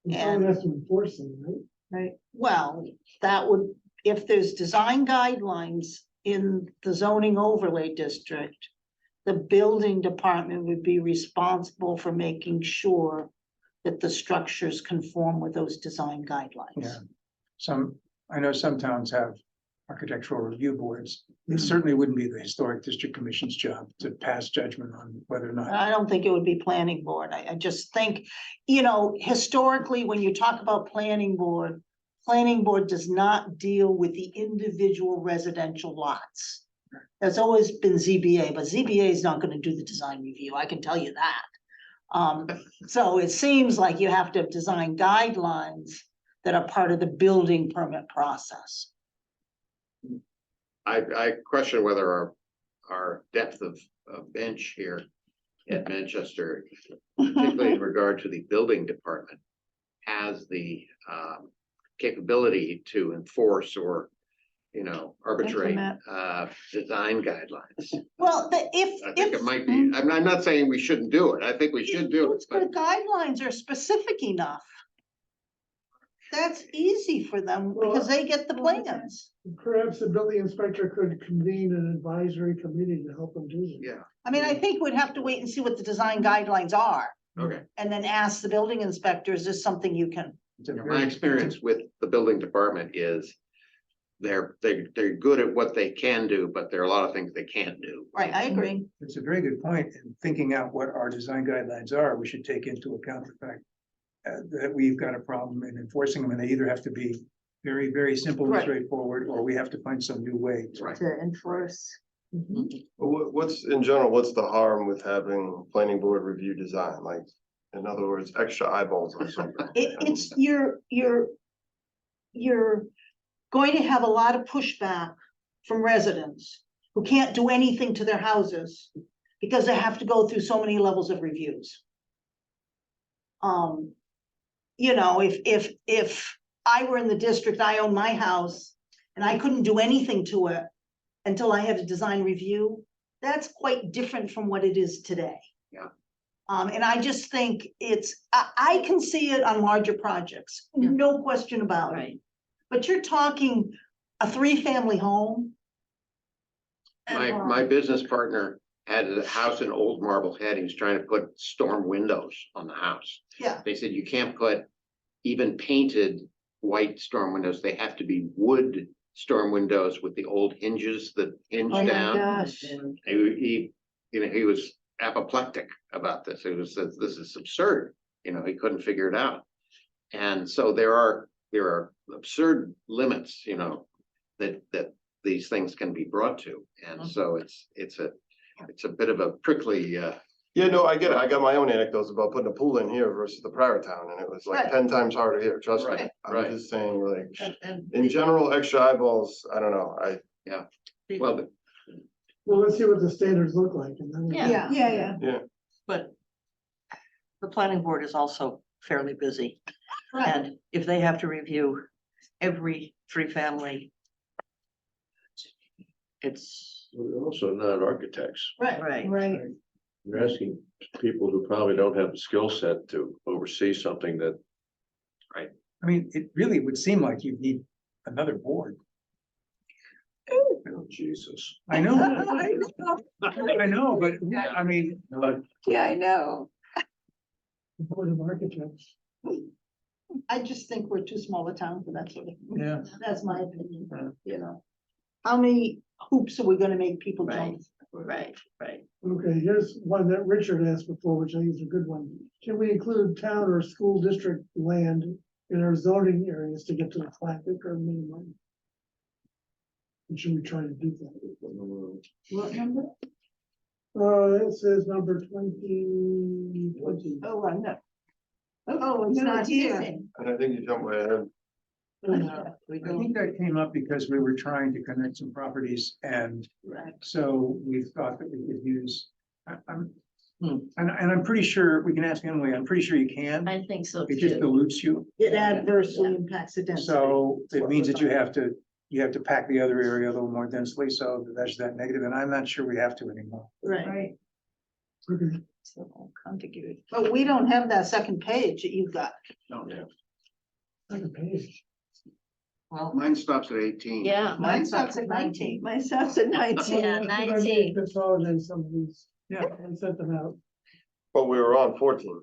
And someone has to enforce them, right? Right, Well, that would, if there's design guidelines in the zoning overlay district, the building department would be responsible for making sure that the structures conform with those design guidelines. Yeah. I know some towns have architectural review boards. It certainly wouldn't be the Historic District Commission's job to pass judgment on whether or not. I don't think it would be planning board. I just think, you know, historically, when you talk about planning board does not deal with the individual residential lots. That's always been ZBA, but ZBA is not gonna do the design review, I can tell you that. So it seems like you have to have design guidelines that are part of the building permit process. I question whether our depth of bench here at Manchester, particularly in regard to the building department, has the capability to enforce or, you know, arbitrate Implement. design guidelines. Well, I think it might be, I'm not saying we shouldn't do it. I think we should do it, If the but guidelines are specific enough, that's easy for them because they get the plans. Perhaps the building inspector could convene an advisory committee to help them do this. yeah, I mean, I think we'd have to wait and see what the design guidelines are okay. and then ask the building inspector, is this something you can? It's a My very- experience with the building department is they're good at what they can do, but there are a lot of things they can't do. Right, I agree. It's a very good point. In thinking out what our design guidelines are, we should take into account the fact that we've got a problem in enforcing them, and they either have to be very, very simple and Right. straightforward, or we have to find some new way. Right. to enforce. What's, in general, what's the harm with having planning board review design? Like, in other words, extra eyeballs or something? It's, you're going to have a lot of pushback from residents who can't do anything to their houses because they have to go through so many levels of reviews. You know, if I were in the district, I own my house and I couldn't do anything to it until I had a design review, that's quite different from what it is today. Yeah. And I just think I can see it on larger projects, Yeah. no question about it. Right. But you're talking a 3-family home. My business partner had a house in Old Marblehead. He was trying to put storm windows on the house. Yeah, They said you can't put even painted white storm windows. They have to be wood storm windows with the old hinges that hinge Oh my down. gosh. He, you know, he was apoplectic about this. It was, this is absurd. You know, he couldn't figure it out. And so there are absurd limits, you know, that these things can be brought to. And so it's a bit of a prickly, Yeah, no, I get it. I got my own anecdotes about putting a pool in here versus the prior town, and it was like Right. 10 times harder here, trust me. Right, I'm right. just saying, like, and in general, extra eyeballs, I don't know, well, Well, let's see what the standards look like and then. Yeah. yeah. But the planning board is also fairly busy, Right, and if they have to review every 3-family, it's, We're also not architects. right. right. Right. You're asking people who probably don't have the skill set to oversee something that, I mean, it really would seem like you need another board. oh, Jesus. I know. I know, but I mean, Yeah, I know. Board of Architects. I just think we're too small a town for that sort of. yeah. That's my opinion, you know. How many hoops are we gonna make people jump? Right, right. Okay, here's one that Richard asked before, which I think is a good one. Can we include town or school district land in our zoning areas to get to the 5 acre minimum? And should we try to do that? What number? It says number 20. Oh, I know. Oh, it's not here. And I think you jumped ahead. I think that came up because we were trying to connect some properties and so we thought that we could use. And I'm pretty sure, we can ask Emily, I'm pretty sure you can. I think so It just too. dilutes you. It adversely impacts the density. So it means that you have to pack the other area a little more densely, so that's that negative, and I'm not sure we have to anymore. Right, Okay. So all contiguous. but we don't have that second page that you've got. Second page. Well, Mine stops at 18. Yeah. Mine starts at 19. My stuff's at 19. Yeah, 19. Consolidate some of these. Yeah. And sent them out. But we were on 14.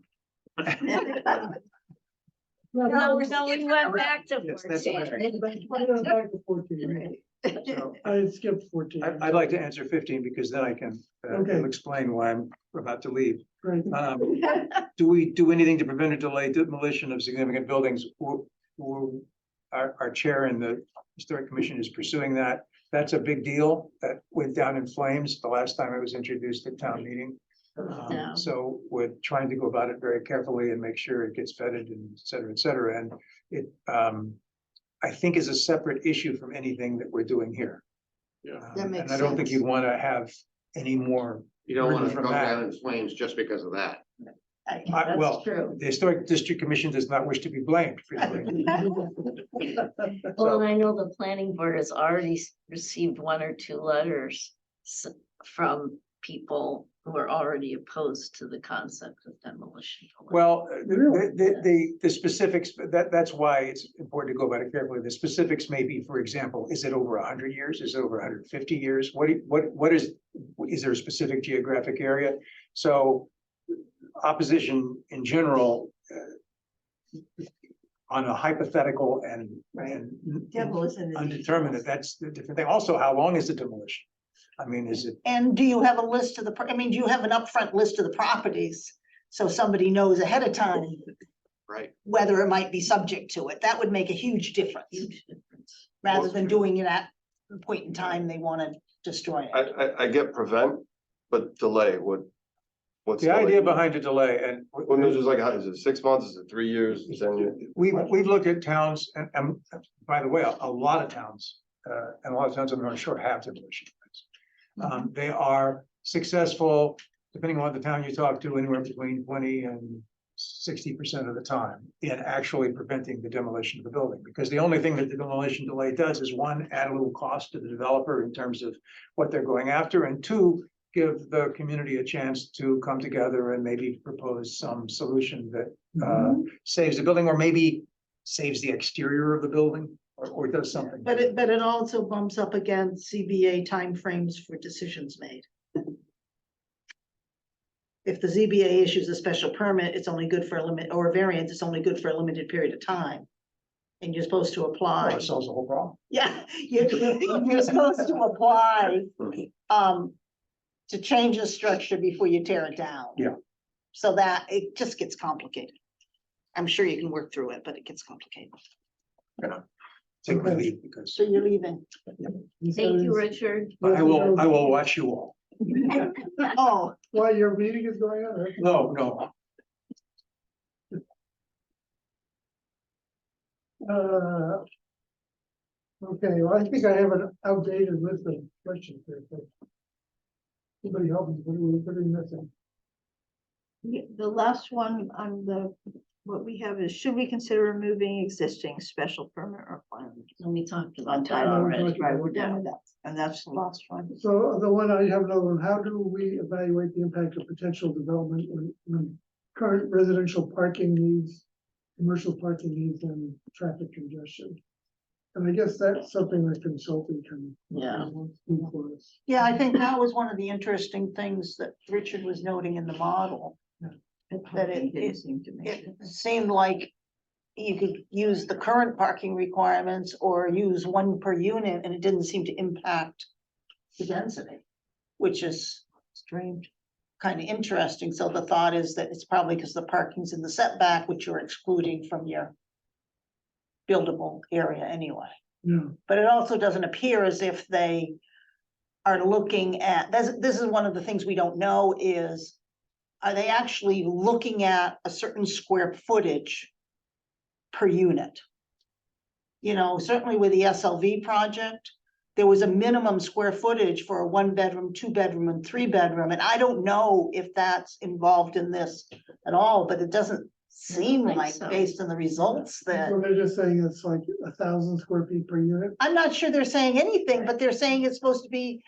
No, we went back to Yes, that's 14. I went back to 14. So I skipped 14. I'd like to answer 15 because then I can Okay. explain why I'm about to leave. Right. Do we do anything to prevent or delay demolition of significant buildings? Our chair in the historic commission is pursuing that. That's a big deal. That went down in flames the last time it was introduced at town meeting. Yeah. So we're trying to go about it very carefully and make sure it gets vetted and et cetera, et cetera. And it, I think is a separate issue from anything that we're doing here. Yeah. That makes And I don't think sense. you'd want to have any more. You don't want to From go that. down in flames just because of that. Well, That's true. the Historic District Commission does not wish to be blamed for doing it. Well, and I know the planning board has already received 1 or 2 letters from people who are already opposed to the concept of demolition. Well, the specifics, that's why it's important to go about it carefully. The specifics may be, for example, is it over 100 years? Is it over 150 years? What is there a specific geographic area? So opposition in general on a hypothetical and Devil is in the undetermined, that's the different thing. Also, how long is the demolition? I mean, is it, And do you have a list of I mean, do you have an upfront list of the properties? So somebody knows ahead of time Right. whether it might be subject to it. That would make a huge difference, Huge difference. rather than doing it at the point in time they want to destroy it. I get prevent, but delay what's the idea delay? behind a delay and. When there's just like, how is it 6 months? Is it 3 years? 10 years? We've looked at towns and by the way, a lot of towns, and a lot of towns on the North Shore have demolition plans. They are successful, depending on what the town you talk to, anywhere between 20 and 60% of the time in actually preventing the demolition of the building. Because the only thing that the demolition delay does is, one, add a little cost to the developer in terms of what they're going after, and two, give the community a chance to come together and maybe propose some solution that saves the building, or maybe saves the exterior of the building, or does something. But it also bumps up against CBA timeframes for decisions made. If the ZBA issues a special permit, it's only good for a limit, or a variance, it's only good for a limited period of time. And you're supposed to Well, apply, it solves the whole problem. yeah, you're supposed to apply, to change the structure before you tear it down. Yeah. So that it just gets complicated. I'm sure you can work through it, but it gets complicated. Take my leave because So you're leaving. Thank you, Richard. I will watch you all. Oh, Why, your meeting is going on? right? No. Okay, well, I think I have an outdated list of questions here. but Somebody help me, what are we missing? The last one on what we have is, should we consider removing existing special permit requirements? And we talked about On that time already. Right, we're done with that, and that's the last one. So the one I have another one, how do we evaluate the impact of potential development on current residential parking needs, commercial parking needs and traffic congestion? And I guess that's something that consulting can. Yeah. do for us. yeah, I think that was one of the interesting things that Richard was noting in the model. That it Didn't seem to make It sense. seemed like you could use the current parking requirements or use one per unit, and it didn't seem to impact the density, which is Strange. kind of interesting. So the thought is that it's probably because the parking's in the setback, which you're excluding from your buildable area anyway. Yeah, But it also doesn't appear as if they are looking at, this is one of the things we don't know is, are they actually looking at a certain square footage per unit? You know, certainly with the SLV project, there was a minimum square footage for a 1-bedroom, 2-bedroom, and 3-bedroom, and I don't know if that's involved in this at all, but it doesn't seem think like, so. based on the results, that. So they're just saying it's like 1,000 square feet per unit. I'm not sure they're saying anything, but they're saying it's supposed to be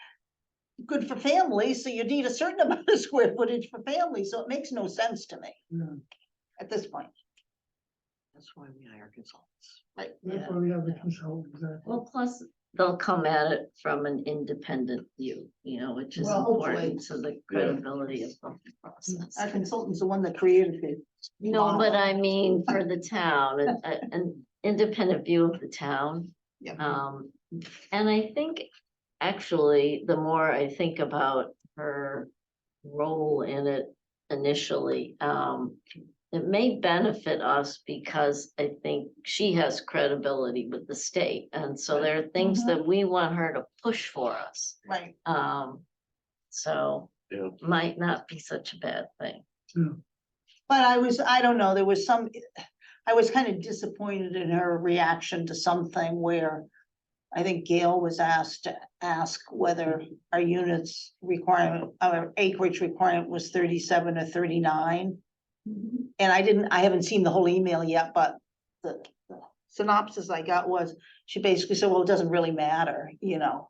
good for families, so you need a certain amount of square footage for families, so it makes no sense to me Yeah, at this point. That's why we hire consultants. that's Yeah. why we have the consultant, exactly. Well, plus they'll come at it from an independent view, you know, which is Well, hopefully. important to the credibility of the process. Our consultant's the one that created it. No, but I mean, for the town, an independent view of the town. Yeah. And I think, actually, the more I think about her role in it initially, it may benefit us because I think she has credibility with the state. And so there are things that we want her to push for us. Right. So Yeah. might not be such a bad thing. But I don't know, there was I was kind of disappointed in her reaction to something where I think Gail was asked to ask whether our units requirement, our acreage requirement was 37 or 39. And I haven't seen the whole email yet, but the synopsis I got was, she basically said, well, it doesn't really matter, you know.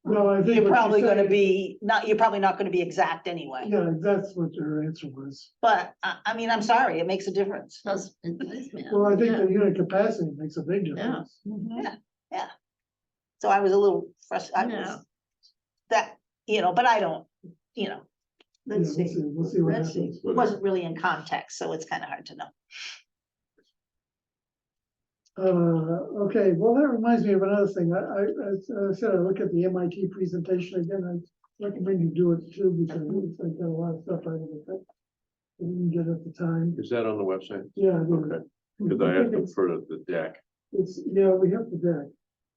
Well, I think. You're what she's probably gonna saying- you're probably not gonna be exact anyway, Yeah, that's what her answer was. but I mean, I'm sorry, it makes a difference. It does matter, Well, I think yeah. the unit capacity makes a big difference. Yeah. So I was a little frustrated, Yeah. that, you know, but I don't, you know. Yeah, Let's see, We'll see what let's see, happens. it wasn't really in context, so it's kind of hard to know. Okay, well, that reminds me of another thing. As I said, I look at the MIT presentation again. I recommend you do it too, because it's got a lot of stuff out of it that we didn't get at the time. Is that on the website? Yeah, it is. Okay, because I have to refer to the deck. Yeah, we have the deck.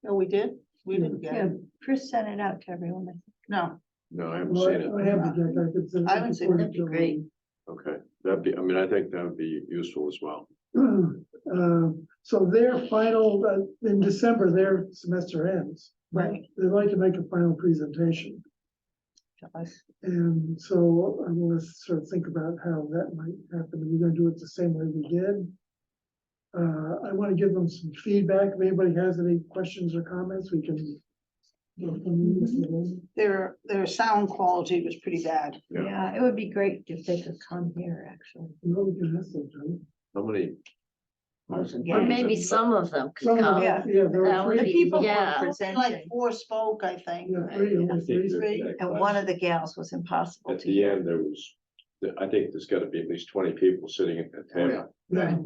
Oh, we did? We didn't get Yeah, it. Chris sent it out to everyone. No, No, I haven't Well, seen it. I have the deck. I could send. I haven't seen it. That'd be great. Okay, that'd be, I mean, I think that would be useful as well. So their final, in December, their semester ends. right. They'd like to make a final presentation. And so I want to sort of think about how that might happen. Are we gonna do it the same way we did? I want to give them some feedback. If anybody has any questions or comments, we can. Their sound quality was pretty bad. Yeah. Yeah, it would be great if they could come here, actually. Well, we can ask them, Joe. How many? Or maybe some of them could Some of come. them, Yeah. yeah, there That were would three. be- people who yeah. are Like presenting, 4 spoke, I think. Yeah, three. Three. and one of the gals was impossible At to the hear. end, there was, I think there's gotta be at least 20 people sitting at that table. Yeah.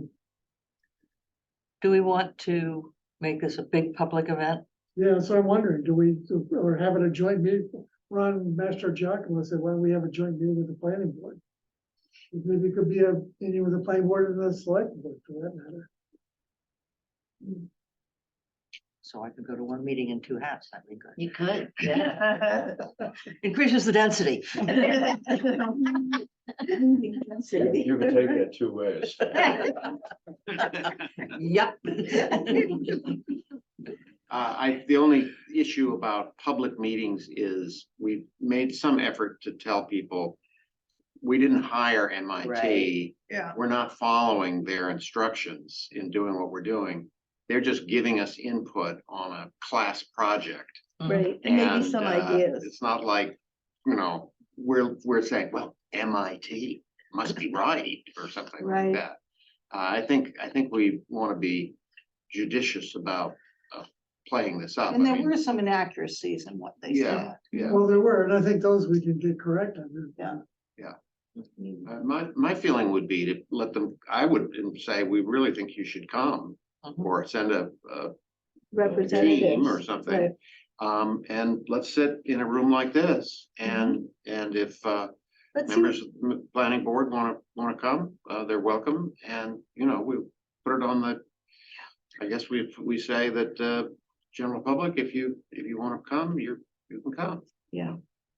Do we want to make this a big public event? Yeah, so I'm wondering, or have it a joint meeting? Ron, Master Giacomo said, why don't we have a joint meeting with the planning board? Maybe it could be a meeting with the planning board and the select board for that matter. So I could go to one meeting in 2 hats, that'd be good. You could, yeah. Increases the density. You can take that 2 ways. Yep. The only issue about public meetings is we've made some effort to tell people we didn't hire MIT. Right. Yeah. We're not following their instructions in doing what we're doing. They're just giving us input on a class project. Right, and maybe some ideas. It's not like, you know, we're saying, well, MIT must be right or something like Right. that. I think we want to be judicious about playing this up. And I there mean, were some inaccuracies in what they Yeah, said. yeah. Well, there were, and I think those we can get corrected. My feeling would be to let them, I would say, we really think you should come or send a team Representatives. or something. right. And let's sit in a room like this and if Let's see, members of the planning board wanna come, they're welcome. And, you know, we put it on the, I guess we say that general public, if you want to come, you can come. Yeah,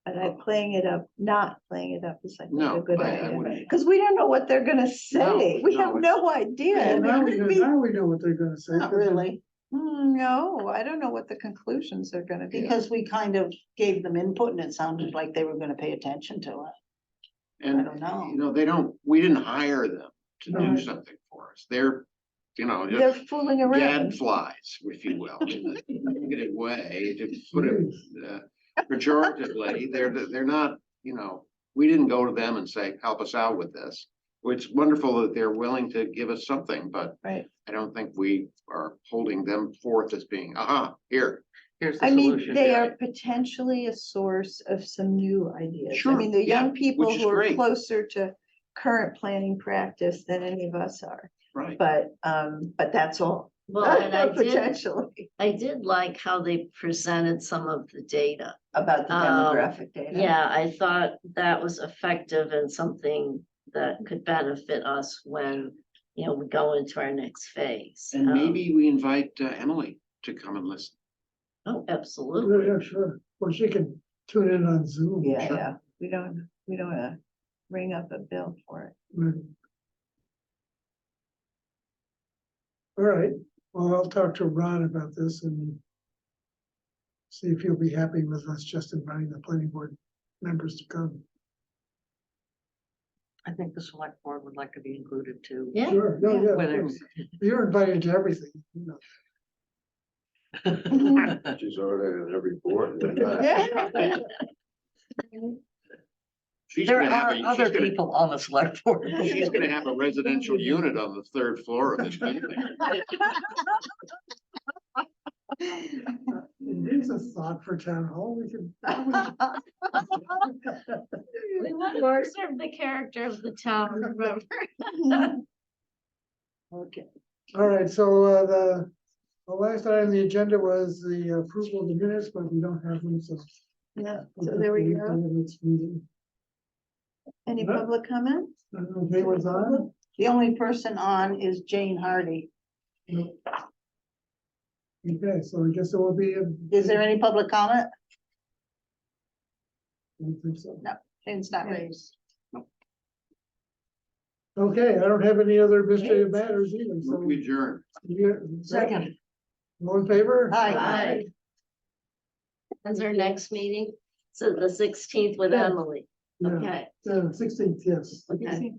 and playing it up, not playing it up is I think a No, good I idea. wouldn't. Because we don't know what they're gonna say. We no, have no idea. Well, And it now we could know, be- now we know what they're gonna say. Not really, No, I don't know what the conclusions are gonna be. because we kind of gave them input and it sounded like they were gonna pay attention to it. And, I don't know. you know, we didn't hire them to do Right. something for us. They're, you know, They're just fooling around. gadflies, if you will, in a negative way, to put it pejoratively. They're not, you know, we didn't go to them and say, help us out with this. It's wonderful that they're willing to give us something, but Right. I don't think we are holding them forth as being, here, here's the I mean, solution. they Yeah. are potentially a source of some new ideas. I Sure, mean, the yeah, young people which is who are great. closer to current planning practice than any of us are. Right. But that's all. Well, and Potentially I did like how they presented some of the data. about the demographic data. Yeah, I thought that was effective and something that could benefit us when, you know, we go into our next phase. And maybe we invite Emily to come and listen. Oh, Yeah, absolutely. yeah, sure. Or she can tune in on Zoom. Yeah, Sure. yeah. We don't ring up a bill for it. Right. All right, well, I'll talk to Ron about this and see if he'll be happy with us just inviting the planning board members to come. I think the select board would like to be included too. Yeah. Sure, no, yeah, of Whether- course. You're invited to everything, you know. She's already on every board. She's There gonna have are a- she's other gonna- people on the select board. She's gonna have a residential unit on the third floor of this building. Here's a thought for town hall, we can. We want to preserve the character of the town, remember? Okay. All right, so the last item on the agenda was the approval of the minutes, but we don't have them, so. Yeah, so there we go. Next meeting. Any public comment? I don't know if anyone's on. The only person on is Jane Hardy. Okay, so I guess it will be. Is there any public comment? I don't think so. It's not raised. Okay, I don't have any other administrative matters either, Move so. we adjourn. Second. All in favor? Aye. Aye. When's our next meeting? So the 16th with Yeah. Emily. Yeah, Okay, 16th, yes. okay.